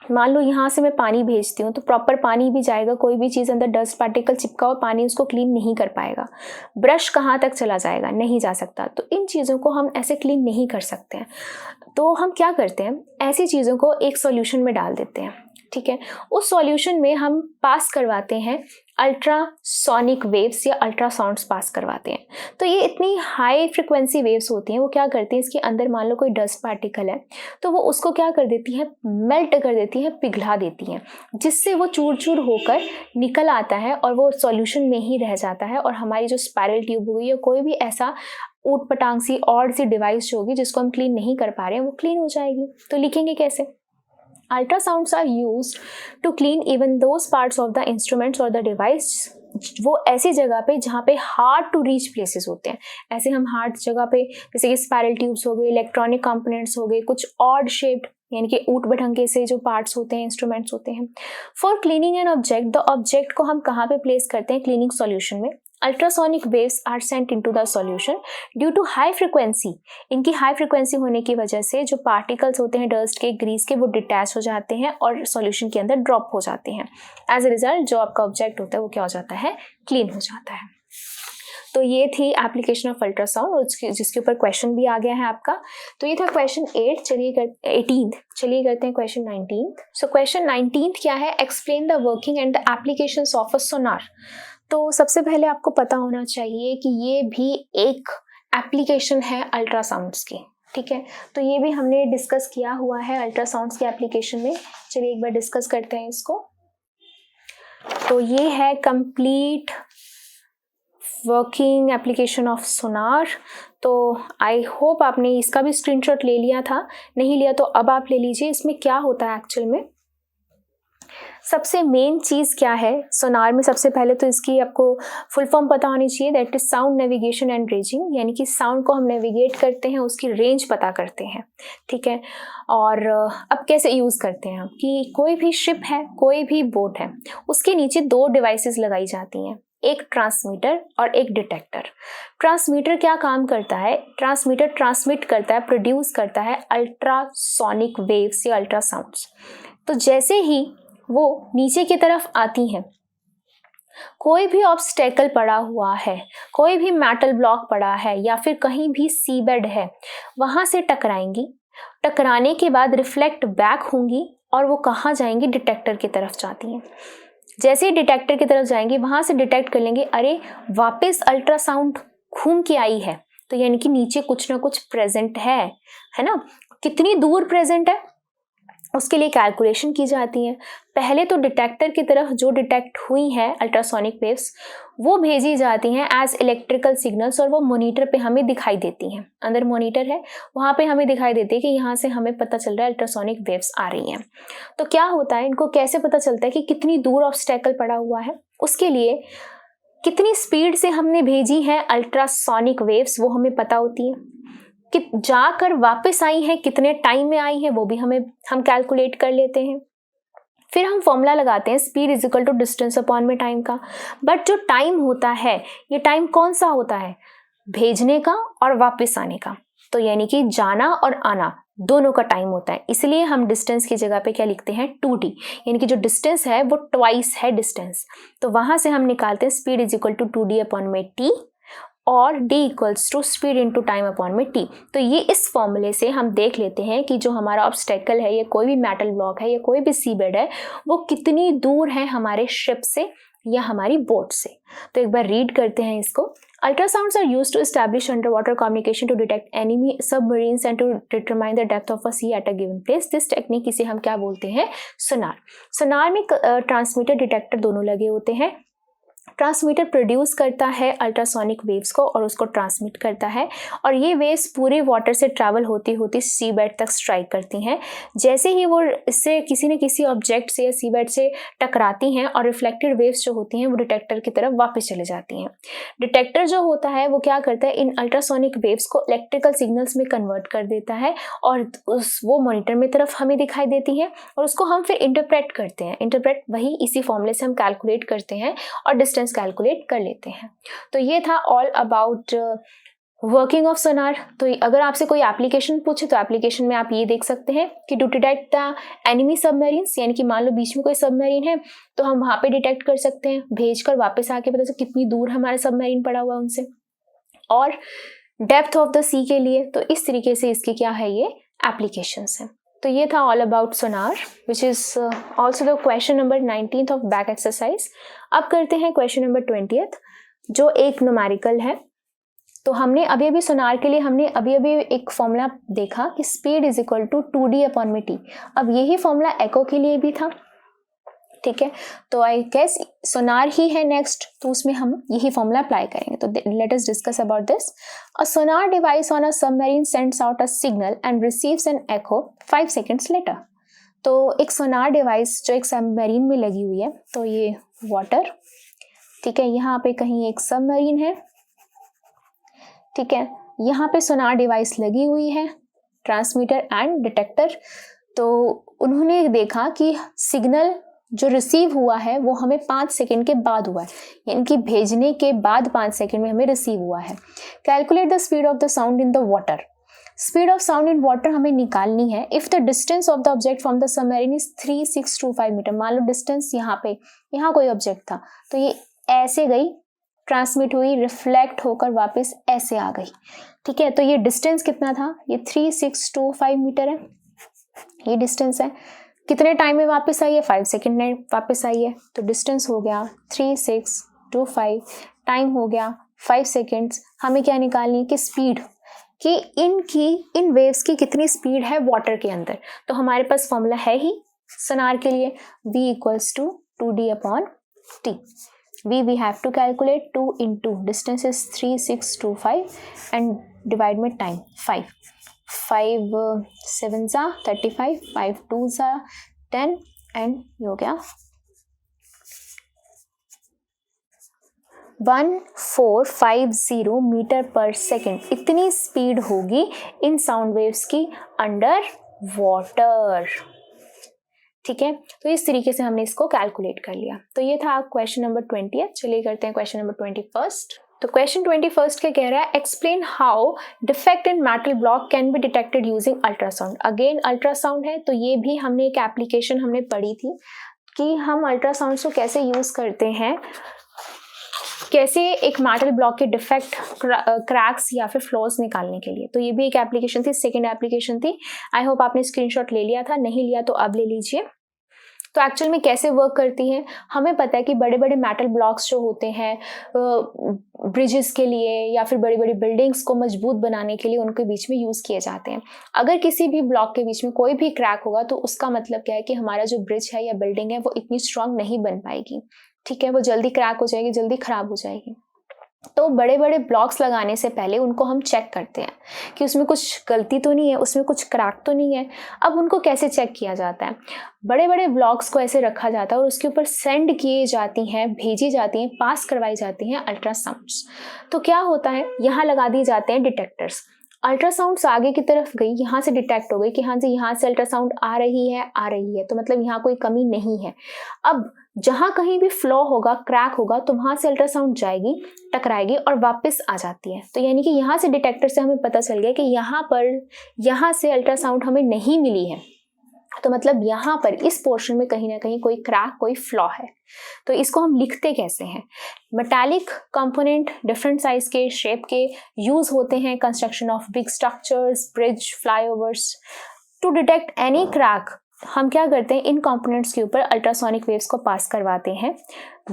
मान लो यहाँ से मैं पानी भेजती हूँ तो प्रॉपर पानी भी जाएगा, कोई भी चीज़ अंदर डस्ट पार्टिकल चिपका हुआ पानी उसको क्लीन नहीं कर पाएगा। ब्रश कहाँ तक चला जाएगा, नहीं जा सकता। तो इन चीज़ों को हम ऐसे क्लीन नहीं कर सकते हैं। तो हम क्या करते हैं, ऐसी चीज़ों को एक सॉल्यूशन में डाल देते हैं। ठीक है, उस सॉल्यूशन में हम पास करवाते हैं अल्ट्रासोनिक वेव्स या अल्ट्रासाउंड्स पास करवाते हैं। तो ये इतनी हाई फ्रिक्वेंसी वेव्स होती हैं, वो क्या करती हैं, इसके अंदर मान लो कोई डस्ट पार्टिकल है तो वो उसको क्या कर देती है, मेल्ट कर देती है, पिघला देती हैं, जिससे वो चूर चूर होकर निकल आता है और वो सॉल्यूशन में ही रह जाता है। और हमारी जो स्पायरल ट्यूब हुई या कोई भी ऐसा ऊट पटांग सी और सी डिवाइस जो होगी जिसको हम क्लीन नहीं कर पा रहे हैं वो क्लीन हो जाएगी। तो लिखेंगे कैसे? Ultrasounds are used to clean even those parts of the instruments और द डिवाइस, वो ऐसी जगह पे जहाँ पे हार्ड टू रीच प्लेसेस होते हैं। ऐसे हम हार्ड जगह पे जैसे कि स्पायरल ट्यूब्स हो गए, इलेक्ट्रॉनिक कंपोनेंट्स हो गए, कुछ ऑड शेप्ड यानी कि ऊट भटंगे से जो पार्ट्स होते हैं, इंस्ट्रूमेंट्स होते हैं। For cleaning an object, the object को हम कहाँ पे प्लेस करते हैं? क्लीनिंग सॉल्यूशन में। Ultrasonic waves are sent into the solution due to high frequency. इनकी हाई फ्रिक्वेंसी होने की वजह से जो पार्टिकल्स होते हैं डस्ट के, ग्रीस के, वो डिटैच हो जाते हैं और सॉल्यूशन के अंदर ड्रॉप हो जाते हैं। एज ए रिजल्ट जो आपका ऑब्जेक्ट होता है वो क्या हो जाता है? क्लीन हो जाता है। तो ये थी एप्लीकेशन ऑफ अल्ट्रासाउंड और जिसके ऊपर क्वेश्चन भी आ गया है आपका। तो ये था क्वेश्चन 8। चलिए 18th, चलिए करते हैं question 19th। So question 19th क्या है? Explain the working and the applications of a sonar. तो सबसे पहले आपको पता होना चाहिए कि ये भी एक एप्लीकेशन है अल्ट्रासाउंड्स की, ठीक है। तो ये भी हमने डिस्कस किया हुआ है अल्ट्रासाउंड्स के एप्लीकेशन में। चलिए एक बार डिस्कस करते हैं इसको। तो ये है कंप्लीट वर्किंग एप्लीकेशन ऑफ सोनार। तो आई होप आपने इसका भी स्क्रीनशॉट ले लिया था, नहीं लिया तो अब आप ले लीजिए। इसमें क्या होता है एक्चुअल में, सबसे मेन चीज़ क्या है सोनार में? सबसे पहले तो इसकी आपको फुल फॉर्म पता होनी चाहिए, that is sound navigation and ranging, यानी कि साउंड को हम नेविगेट करते हैं, उसकी रेंज पता करते हैं, ठीक है। और अब कैसे यूज़ करते हैं हम कि कोई भी शिप है, कोई भी बोट है, उसके नीचे 2 डिवाइसेस लगाई जाती हैं, एक ट्रांसमीटर और एक डिटेक्टर। ट्रांसमीटर क्या काम करता है? ट्रांसमीटर ट्रांसमिट करता है, प्रोड्यूस करता है अल्ट्रासोनिक वेव्स या अल्ट्रासाउंड्स। तो जैसे ही वो नीचे की तरफ आती हैं, कोई भी ऑब्स्टेकल पड़ा हुआ है, कोई भी मेटल ब्लॉक पड़ा है या फिर कहीं भी सीबेड है, वहाँ से टकराएंगी। टकराने के बाद रिफ्लेक्ट बैक होंगी और वो कहाँ जाएंगी? डिटेक्टर की तरफ जाती हैं। जैसे ही डिटेक्टर की तरफ जाएंगी, वहाँ से डिटेक्ट कर लेंगे, अरे वापस अल्ट्रासाउंड घूम के आई है, तो यानी कि नीचे कुछ ना कुछ प्रेजेंट है ना। कितनी दूर प्रेजेंट है उसके लिए कैलकुलेशन की जाती है। पहले तो डिटेक्टर की तरफ जो डिटेक्ट हुई है अल्ट्रासोनिक वेव्स वो भेजी जाती हैं एज इलेक्ट्रिकल सिग्नल्स और वो मॉनिटर पे हमें दिखाई देती हैं। अंदर मॉनिटर है, वहाँ पे हमें दिखाई देती है कि यहाँ से हमें पता चल रहा है अल्ट्रासोनिक वेव्स आ रही हैं। तो क्या होता है, इनको कैसे पता चलता है कि कितनी दूर ऑब्स्टेकल पड़ा हुआ है? उसके लिए कितनी स्पीड से हमने भेजी है अल्ट्रासोनिक वेव्स वो हमें पता होती है। कि जाकर वापस आई है, कितने टाइम में आई है, वो भी हम कैलकुलेट कर लेते हैं। फिर हम फॉर्मूला लगाते हैं speed is equal to distance upon में टाइम का। बट जो टाइम होता है, ये टाइम कौन सा होता है? भेजने का और वापस आने का। तो यानी कि जाना और आना दोनों का टाइम होता है। इसलिए हम डिस्टेंस की जगह पे क्या लिखते हैं? 2d, यानी कि जो डिस्टेंस है वो ट्वाइस है डिस्टेंस। तो वहां से हम निकालते हैं speed is equal to 2d upon में t और d equals to speed into time upon में t। तो ये इस फॉर्मूले से हम देख लेते हैं कि जो हमारा ऑब्स्टेकल है या कोई भी मेटल ब्लॉक है या कोई भी सीबेड है वो कितनी दूर है हमारे शिप से या हमारी बोट से। तो एक बार रीड करते हैं इसको। Ultrasounds are used to establish under water communication to detect enemy submarines and to determine the depth of a sea at a given place. This technique इसे हम क्या बोलते हैं? सोनार। सोनार में ट्रांसमीटर डिटेक्टर दोनों लगे होते हैं। ट्रांसमीटर प्रोड्यूस करता है अल्ट्रासोनिक वेव्स को और उसको ट्रांसमिट करता है और ये वेव्स पूरे वाटर से ट्रैवल होती होती सीबेड तक स्ट्राइक करती हैं। जैसे ही वो इससे किसी न किसी ऑब्जेक्ट से या सीबेड से टकराती हैं और रिफ्लेक्टेड वेव्स जो होती हैं वो डिटेक्टर की तरफ वापस चले जाती हैं। डिटेक्टर जो होता है वो क्या करता है? इन अल्ट्रासोनिक वेव्स को इलेक्ट्रिकल सिग्नल्स में कन्वर्ट कर देता है और वो मॉनिटर में तरफ हमें दिखाई देती है और उसको हम फिर इंटरप्रेट करते हैं। इंटरप्रेट वही इसी फॉर्मूले से हम कैलकुलेट करते हैं और डिस्टेंस कैलकुलेट कर लेते हैं। तो ये था ऑल अबाउट वर्किंग ऑफ सोनार। तो अगर आपसे कोई एप्लीकेशन पूछे तो एप्लीकेशन में आप ये देख सकते हैं कि to detect the enemy submarines, यानी कि मान लो बीच में कोई सबमरीन है तो हम वहां पे डिटेक्ट कर सकते हैं, भेजकर वापस आके पता चले कितनी दूर हमारा सबमरीन पड़ा हुआ है उनसे। और डेप्थ ऑफ द सी के लिए तो इस तरीके से इसकी क्या है, ये एप्लीकेशंस हैं। तो ये था all about Sonar which is also the question number 19th of back exercise. अब करते हैं क्वेश्चन नंबर 20th जो एक न्यूमेरिकल है। तो हमने अभी सोनार के लिए हमने अभी एक फॉर्मूला देखा कि speed is equal to 2d upon में t। अब यही फॉर्मूला एको के लिए भी था। ठीक है, तो आई गेस सोनार ही है नेक्स्ट, तो उसमें हम यही फॉर्मूला अप्लाई करेंगे. तो let us discuss about this. A sonar device on a submarine sends out a signal and receives an echo 5 seconds later. तो एक सोनार डिवाइस जो एक सबमरीन में लगी हुई है, तो ये वाटर, ठीक है, यहाँ पे कहीं एक सबमरीन है, ठीक है, यहाँ पे सोनार डिवाइस लगी हुई है, ट्रांसमीटर एंड डिटेक्टर. तो उन्होंने देखा कि सिग्नल जो रिसीव हुआ है वो हमें 5 सेकंड के बाद हुआ है, यानी कि भेजने के बाद 5 सेकंड में हमें रिसीव हुआ है. Calculate the speed of the sound in the water. Speed of sound in water हमें निकालनी है if the distance of the object from the submarine is 3625 metre. मान लो डिस्टेंस यहाँ पे, यहाँ कोई ऑब्जेक्ट था, तो ये ऐसे गई, ट्रांसमिट हुई, रिफ्लेक्ट होकर वापस ऐसे आ गई, ठीक है. तो ये डिस्टेंस कितना था, ये 3625 मीटर है, ये डिस्टेंस है. कितने टाइम में वापस आई है, 5 सेकेंड में वापस आई है. तो डिस्टेंस हो गया 3625, टाइम हो गया 5 सेकेंड्स. हमें क्या निकालनी है कि स्पीड, कि इन वेव्स की कितनी स्पीड है वाटर के अंदर. तो हमारे पास फॉर्मूला है ही सोनार के लिए, v equals to 2d/t. we have to calculate 2 into distance is 3625 and divide में time 5. 5 7s are 35, 5 2s are 10 and ये हो गया 1450 मीटर पर सेकेंड. इतनी स्पीड होगी इन साउंड वेव्स की अंडर वाटर, ठीक है. तो इस तरीके से हमने इसको कैलकुलेट कर लिया. तो ये था क्वेश्चन नंबर 20. चलिए करते हैं क्वेश्चन नंबर 21. तो क्वेश्चन 21 क्या कह रहा है, explain how defect in metal block can be detected using ultrasound. Again ultrasound है, तो ये भी हमने एक एप्लीकेशन हमने पढ़ी थी कि हम अल्ट्रासाउंड को कैसे यूज करते हैं, कैसे एक मेटल ब्लॉक के डिफेक्ट, क्रैक्स या फिर फ्लॉज निकालने के लिए. तो ये भी एक एप्लीकेशन थी, सेकंड एप्लीकेशन थी. आई होप आपने स्क्रीनशॉट ले लिया था, नहीं लिया तो अब ले लीजिए. तो एक्चुअल में कैसे वर्क करती है, हमें पता है कि बड़े बड़े मेटल ब्लॉक्स जो होते हैं ब्रिजेस के लिए या फिर बड़ी बड़ी बिल्डिंग्स को मजबूत बनाने के लिए उनके बीच में यूज़ किए जाते हैं. अगर किसी भी ब्लॉक के बीच में कोई भी क्रैक होगा तो उसका मतलब क्या है कि हमारा जो ब्रिज है या बिल्डिंग है वो इतनी स्ट्रांग नहीं बन पाएगी, ठीक है, वो जल्दी क्रैक हो जाएगी, जल्दी खराब हो जाएगी. तो बड़े बड़े ब्लॉक्स लगाने से पहले उनको हम चेक करते हैं कि उसमें कुछ गलती तो नहीं है, उसमें कुछ क्रैक तो नहीं है. अब उनको कैसे चेक किया जाता है, बड़े बड़े ब्लॉक्स को ऐसे रखा जाता है और उसके ऊपर सेंड किए जाती हैं, भेजी जाती हैं, पास करवाई जाती हैं अल्ट्रासाउंड्स. तो क्या होता है, यहाँ लगा दिए जाते हैं डिटेक्टर्स. अल्ट्रासाउंड्स आगे की तरफ गई, यहाँ से डिटेक्ट हो गई कि हाँ जी यहाँ से अल्ट्रासाउंड आ रही है, तो मतलब यहाँ कोई कमी नहीं है. अब जहाँ कहीं भी फ्लॉ होगा, क्रैक होगा, तो वहाँ से अल्ट्रासाउंड जाएगी, टकराएगी और वापस आ जाती है. तो यानी कि यहाँ से डिटेक्टर से हमें पता चल गया कि यहाँ से अल्ट्रासाउंड हमें नहीं मिली है, तो मतलब यहाँ पर इस पोर्शन में कहीं ना कहीं कोई क्रैक, कोई फ्लॉ है. तो इसको हम लिखते कैसे हैं, मेटालिक कंपोनेंट डिफरेंट साइज के, शेप के यूज होते हैं construction of big structures, bridge, flyovers. To detect any crack हम क्या करते हैं, इन कंपोनेंट्स के ऊपर अल्ट्रासोनिक वेव्स को पास करवाते हैं.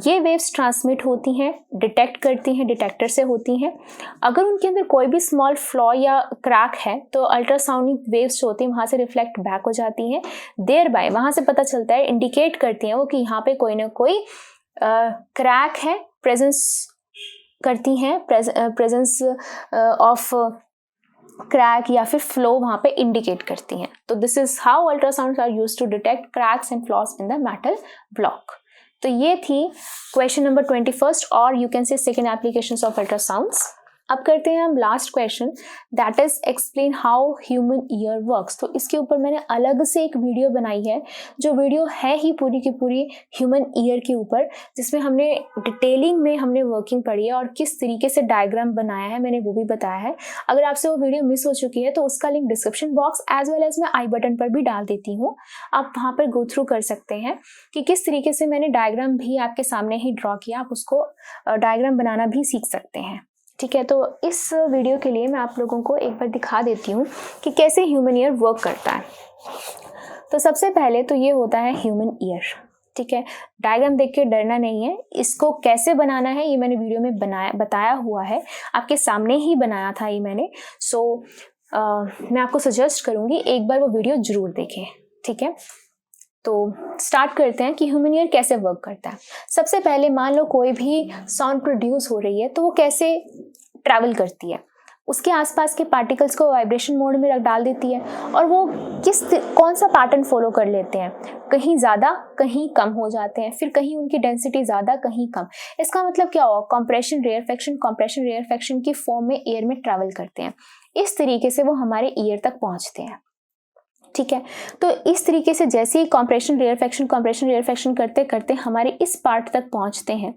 ये वेव्स ट्रांसमिट होती हैं, डिटेक्ट करती हैं, डिटेक्टर से होती हैं. अगर उनके अंदर कोई भी स्मॉल फ्लॉ या क्रैक है तो अल्ट्रासोनिक वेव्स जो होती हैं वहाँ से रिफ्लेक्ट बैक हो जाती हैं. देयर बाय वहाँ से पता चलता है, इंडिकेट करती हैं वो कि यहाँ पे कोई ना कोई क्रैक है, प्रेजेंस करती हैं, प्रेजेंस ऑफ क्रैक या फिर फ्लो वहाँ पे इंडिकेट करती हैं. तो this is how ultrasounds are used to detect cracks and flaws in the metal block. तो ये थी क्वेश्चन नंबर 21 और you can say second applications of ultrasounds. अब करते हैं हम last question, that is explain how human ear works. तो इसके ऊपर मैंने अलग से एक वीडियो बनाई है, जो वीडियो है ही पूरी की पूरी ह्यूमन ईयर के ऊपर, जिसमें हमने डिटेलिंग में हमने वर्किंग पढ़ी है और किस तरीके से डायग्राम बनाया है मैंने वो भी बताया है. अगर आपसे वो वीडियो मिस हो चुकी है तो उसका link description box as well as मैं आई बटन पर भी डाल देती हूँ. आप वहाँ पर गो थ्रू कर सकते हैं कि किस तरीके से मैंने डायग्राम भी आपके सामने ही ड्रॉ किया, आप उसको डायग्राम बनाना भी सीख सकते हैं, ठीक है. तो इस वीडियो के लिए मैं आप लोगों को एक बार दिखा देती हूँ कि कैसे ह्यूमन ईयर वर्क करता है. तो सबसे पहले तो ये होता है ह्यूमन ईयर, ठीक है. डायग्राम देख के डरना नहीं है, इसको कैसे बनाना है ये मैंने वीडियो में बताया हुआ है, आपके सामने ही बनाया था ये मैंने. मैं आपको सजेस्ट करूँगी एक बार वो वीडियो जरूर देखें, ठीक है. तो स्टार्ट करते हैं कि ह्यूमन ईयर कैसे वर्क करता है। सबसे पहले मान लो कोई भी साउंड प्रोड्यूस हो रही है तो वो कैसे ट्रैवल करती है, उसके आसपास के पार्टिकल्स को वाइब्रेशन मोड में रख डाल देती है और वो कौन सा पैटर्न फॉलो कर लेते हैं, कहीं ज़्यादा कहीं कम हो जाते हैं, फिर कहीं उनकी डेंसिटी ज़्यादा कहीं कम। इसका मतलब क्या हुआ, कंप्रेशन रेयरफेक्शन की फॉर्म में एयर में ट्रैवल करते हैं। इस तरीके से वो हमारे ईयर तक पहुँचते हैं। ठीक है, तो इस तरीके से जैसे ही कंप्रेशन रेयरफेक्शन करते करते हमारे इस पार्ट तक पहुँचते हैं,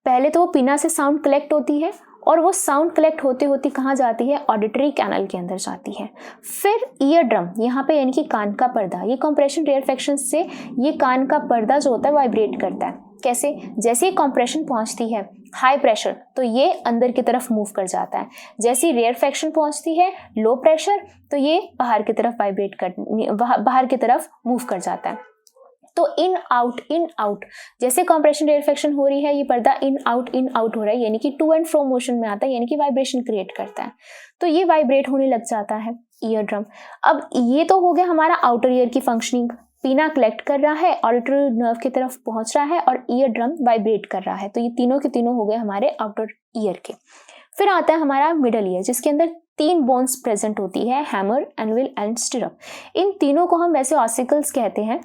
पहले तो वो पिना से साउंड कलेक्ट होती है और वो साउंड कलेक्ट होते होती कहाँ जाती है, ऑडिटरी कैनल के अंदर जाती है। फिर ईयर ड्रम यहाँ पे यानी कि कान का पर्दा, ये कंप्रेशन रेयरफेक्शन से ये कान का पर्दा जो होता है वाइब्रेट करता है। कैसे, जैसे ही कंप्रेशन पहुँचती है हाई प्रेशर तो ये अंदर की तरफ मूव कर जाता है, जैसे ही रेयरफेक्शन पहुँचती है लो प्रेशर तो ये बाहर की तरफ बाहर की तरफ मूव कर जाता है। तो इन आउट जैसे कंप्रेशन रेयरफेक्शन हो रही है, ये पर्दा इन आउट हो रहा है, यानी कि टू एंड फ्रो मोशन में आता है, यानी कि वाइब्रेशन क्रिएट करता है। तो ये वाइब्रेट होने लग जाता है ईयर ड्रम। अब ये तो हो गया हमारा आउटर ईयर की फंक्शनिंग, पीना कलेक्ट कर रहा है, ऑडिटरी नर्व की तरफ पहुंच रहा है और ईयर ड्रम वाइब्रेट कर रहा है। तो ये तीनों के तीनों हो गए हमारे आउटर ईयर के। फिर आता है हमारा मिडल ईयर, जिसके अंदर 3 बोन्स प्रेजेंट होती है, हैमर, एनविल एंड स्टिरअप। इन तीनों को हम वैसे ऑसिकल्स कहते हैं,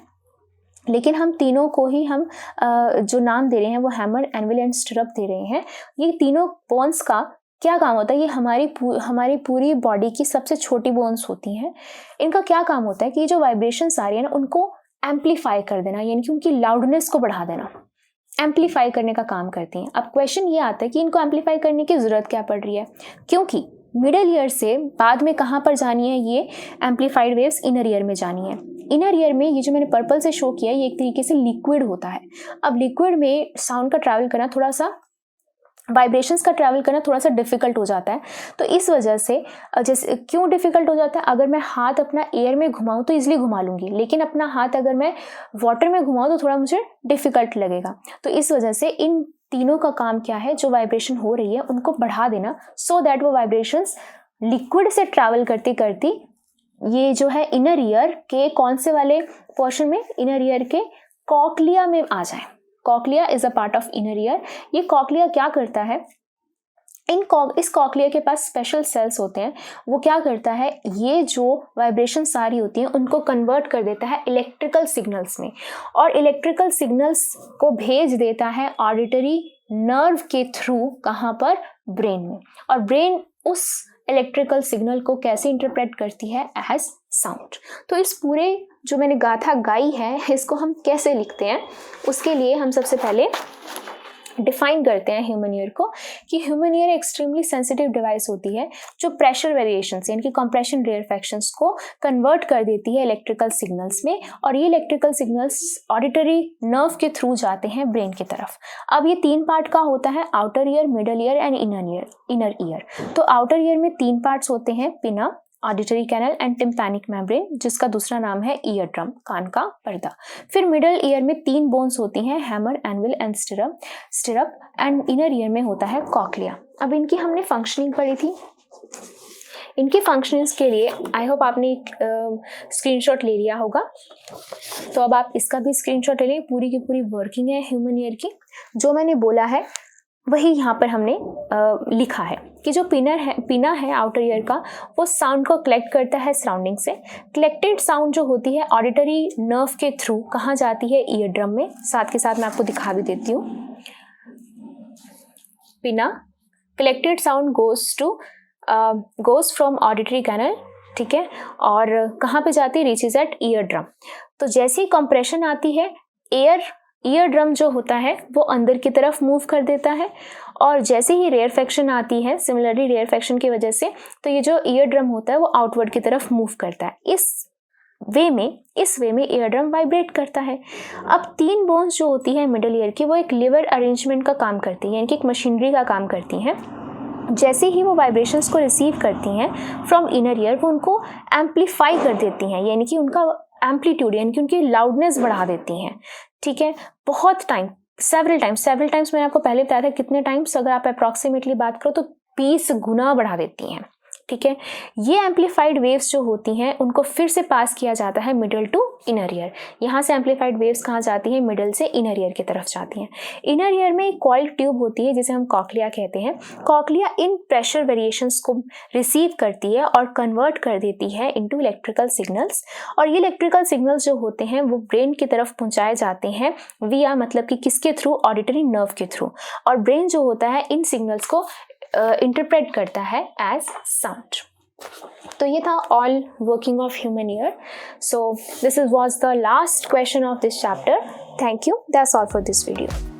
लेकिन हम तीनों को ही हम जो नाम दे रहे हैं वो हैमर, एनविल एंड स्टिरअप दे रहे हैं। ये तीनों बोन्स का क्या काम होता है, ये हमारी पूरी बॉडी की सबसे छोटी बोन्स होती हैं। इनका क्या काम होता है कि जो वाइब्रेशंस आ रही है ना उनको एम्पलीफाई कर देना, यानी कि उनकी लाउडनेस को बढ़ा देना, एम्पलीफाई करने का काम करती हैं। अब क्वेश्चन ये आता है कि इनको एम्पलीफाई करने की ज़रूरत क्या पड़ रही है, क्योंकि मिडल ईयर से बाद में कहाँ पर जानी है, ये एम्पलीफाइड वेव्स इनर ईयर में जानी है। इनर ईयर में ये जो मैंने पर्पल से शो किया है ये एक तरीके से लिक्विड होता है। अब लिक्विड में साउंड का ट्रैवल करना थोड़ा सा, वाइब्रेशंस का ट्रैवल करना थोड़ा सा डिफिकल्ट हो जाता है। तो इस वजह से जैसे क्यों डिफिकल्ट हो जाता है, अगर मैं हाथ अपना एयर में घुमाऊं तो इजीली घुमा लूंगी, लेकिन अपना हाथ अगर मैं वाटर में घुमाऊं तो थोड़ा मुझे डिफिकल्ट लगेगा। तो इस वजह से इन तीनों का काम क्या है, जो वाइब्रेशन हो रही है उनको बढ़ा देना, सो दैट वो वाइब्रेशंस लिक्विड से ट्रैवल करती करती ये जो है इनर ईयर के कौन से वाले पोर्शन में, इनर ईयर के कॉक्लिया में आ जाए। Cochlea is a part of inner ear. ये कॉक्लिया क्या करता है, इस कॉक्लिया के पास स्पेशल सेल्स होते हैं। वो क्या करता है, ये जो वाइब्रेशन सारी होती हैं उनको कन्वर्ट कर देता है इलेक्ट्रिकल सिग्नल्स में, और इलेक्ट्रिकल सिग्नल्स को भेज देता है ऑडिटरी नर्व के थ्रू, कहाँ पर, ब्रेन में। और ब्रेन उस इलेक्ट्रिकल सिग्नल को कैसे इंटरप्रेट करती है, एज साउंड। तो इस पूरे जो मैंने गाथा गाई है इसको हम कैसे लिखते हैं, उसके लिए हम सबसे पहले डिफाइन करते हैं ह्यूमन ईयर को, कि human ear extremely sensitive device होती है जो प्रेशर वेरिएशंस यानी कि कंप्रेशन रेयरफेक्शंस को कन्वर्ट कर देती है इलेक्ट्रिकल सिग्नल्स में, और ये इलेक्ट्रिकल सिग्नल्स ऑडिटरी नर्व के थ्रू जाते हैं ब्रेन की तरफ। अब ये 3 पार्ट का होता है, outer ear, middle ear and inner ear. तो आउटर ईयर में 3 पार्ट्स होते हैं, pinna, auditory canal and tympanic membrane, जिसका दूसरा नाम है ईयर ड्रम, कान का पर्दा। फिर मिडल ईयर में 3 बोन्स होती हैं, hammer, anvil and stirrup, and inner year में होता है कॉक्लिया। अब इनकी हमने फंक्शनिंग पढ़ी थी। इनकी फंक्शनिंग्स के लिए आई होप आपने एक स्क्रीनशॉट ले लिया होगा, तो अब आप इसका भी स्क्रीनशॉट ले लें। पूरी की पूरी वर्किंग है ह्यूमन ईयर की, जो मैंने बोला है वही यहाँ पर हमने लिखा है कि जो पिना है आउटर ईयर का, वो साउंड को कलेक्ट करता है सराउंडिंग से। कलेक्टेड साउंड जो होती है ऑडिटरी नर्व के थ्रू कहाँ जाती है, ईयर ड्रम में। साथ के साथ मैं आपको दिखा भी देती हूँ। Pinna, collected sound goes from auditory canal, ठीक है, और कहाँ पे जाती है, रीचेज एट ईयर ड्रम। तो जैसे ही कंप्रेशन आती है, ईयर ड्रम जो होता है वो अंदर की तरफ मूव कर देता है, और जैसे ही रेयरफेक्शन आती है, सिमिलरली रेयरफेक्शन की वजह से, तो ये जो ईयर ड्रम होता है वो आउटवर्ड की तरफ मूव करता है। इस वे में ईयर ड्रम वाइब्रेट करता है। अब 3 बोन्स जो होती है मिडल ईयर की, वो एक लीवर अरेंजमेंट का काम करती है, यानी कि एक मशीनरी का काम करती हैं। जैसे ही वो वाइब्रेशंस को रिसीव करती हैं फ्रॉम इनर ईयर, वो उनको एम्पलीफाई कर देती हैं, यानी कि उनका एम्पलीट्यूड यानी कि उनकी लाउडनेस बढ़ा देती हैं। ठीक है, बहुत टाइम, सेवरल टाइम्स मैंने आपको पहले बताया था कितने टाइम्स, अगर आप अप्रॉक्सीमेटली बात करो तो 20 गुना बढ़ा देती हैं। ठीक है। ये एम्पलीफाइड वेव्स जो होती हैं उनको फिर से पास किया जाता है मिडल टू इनर ईयर। यहाँ से एम्पलीफाइड वेव्स कहाँ जाती हैं, मिडल से इनर ईयर की तरफ जाती हैं। इनर ईयर में एक कॉइल्ड ट्यूब होती है जिसे हम कॉक्लिया कहते हैं। कॉक्लिया इन प्रेशर वेरिएशंस को रिसीव करती है और कन्वर्ट कर देती है इनटू इलेक्ट्रिकल सिग्नल्स, और ये इलेक्ट्रिकल सिग्नल्स जो होते हैं वो ब्रेन की तरफ पहुँचाए जाते हैं विया, मतलब कि किसके थ्रू, ऑडिटरी नर्व के थ्रू, और ब्रेन जो होता है इन सिग्नल्स को इंटरप्रेट करता है एज साउंड। तो ये था all working of human ear. So this was the last question of this chapter. Thank you, that's all for this video.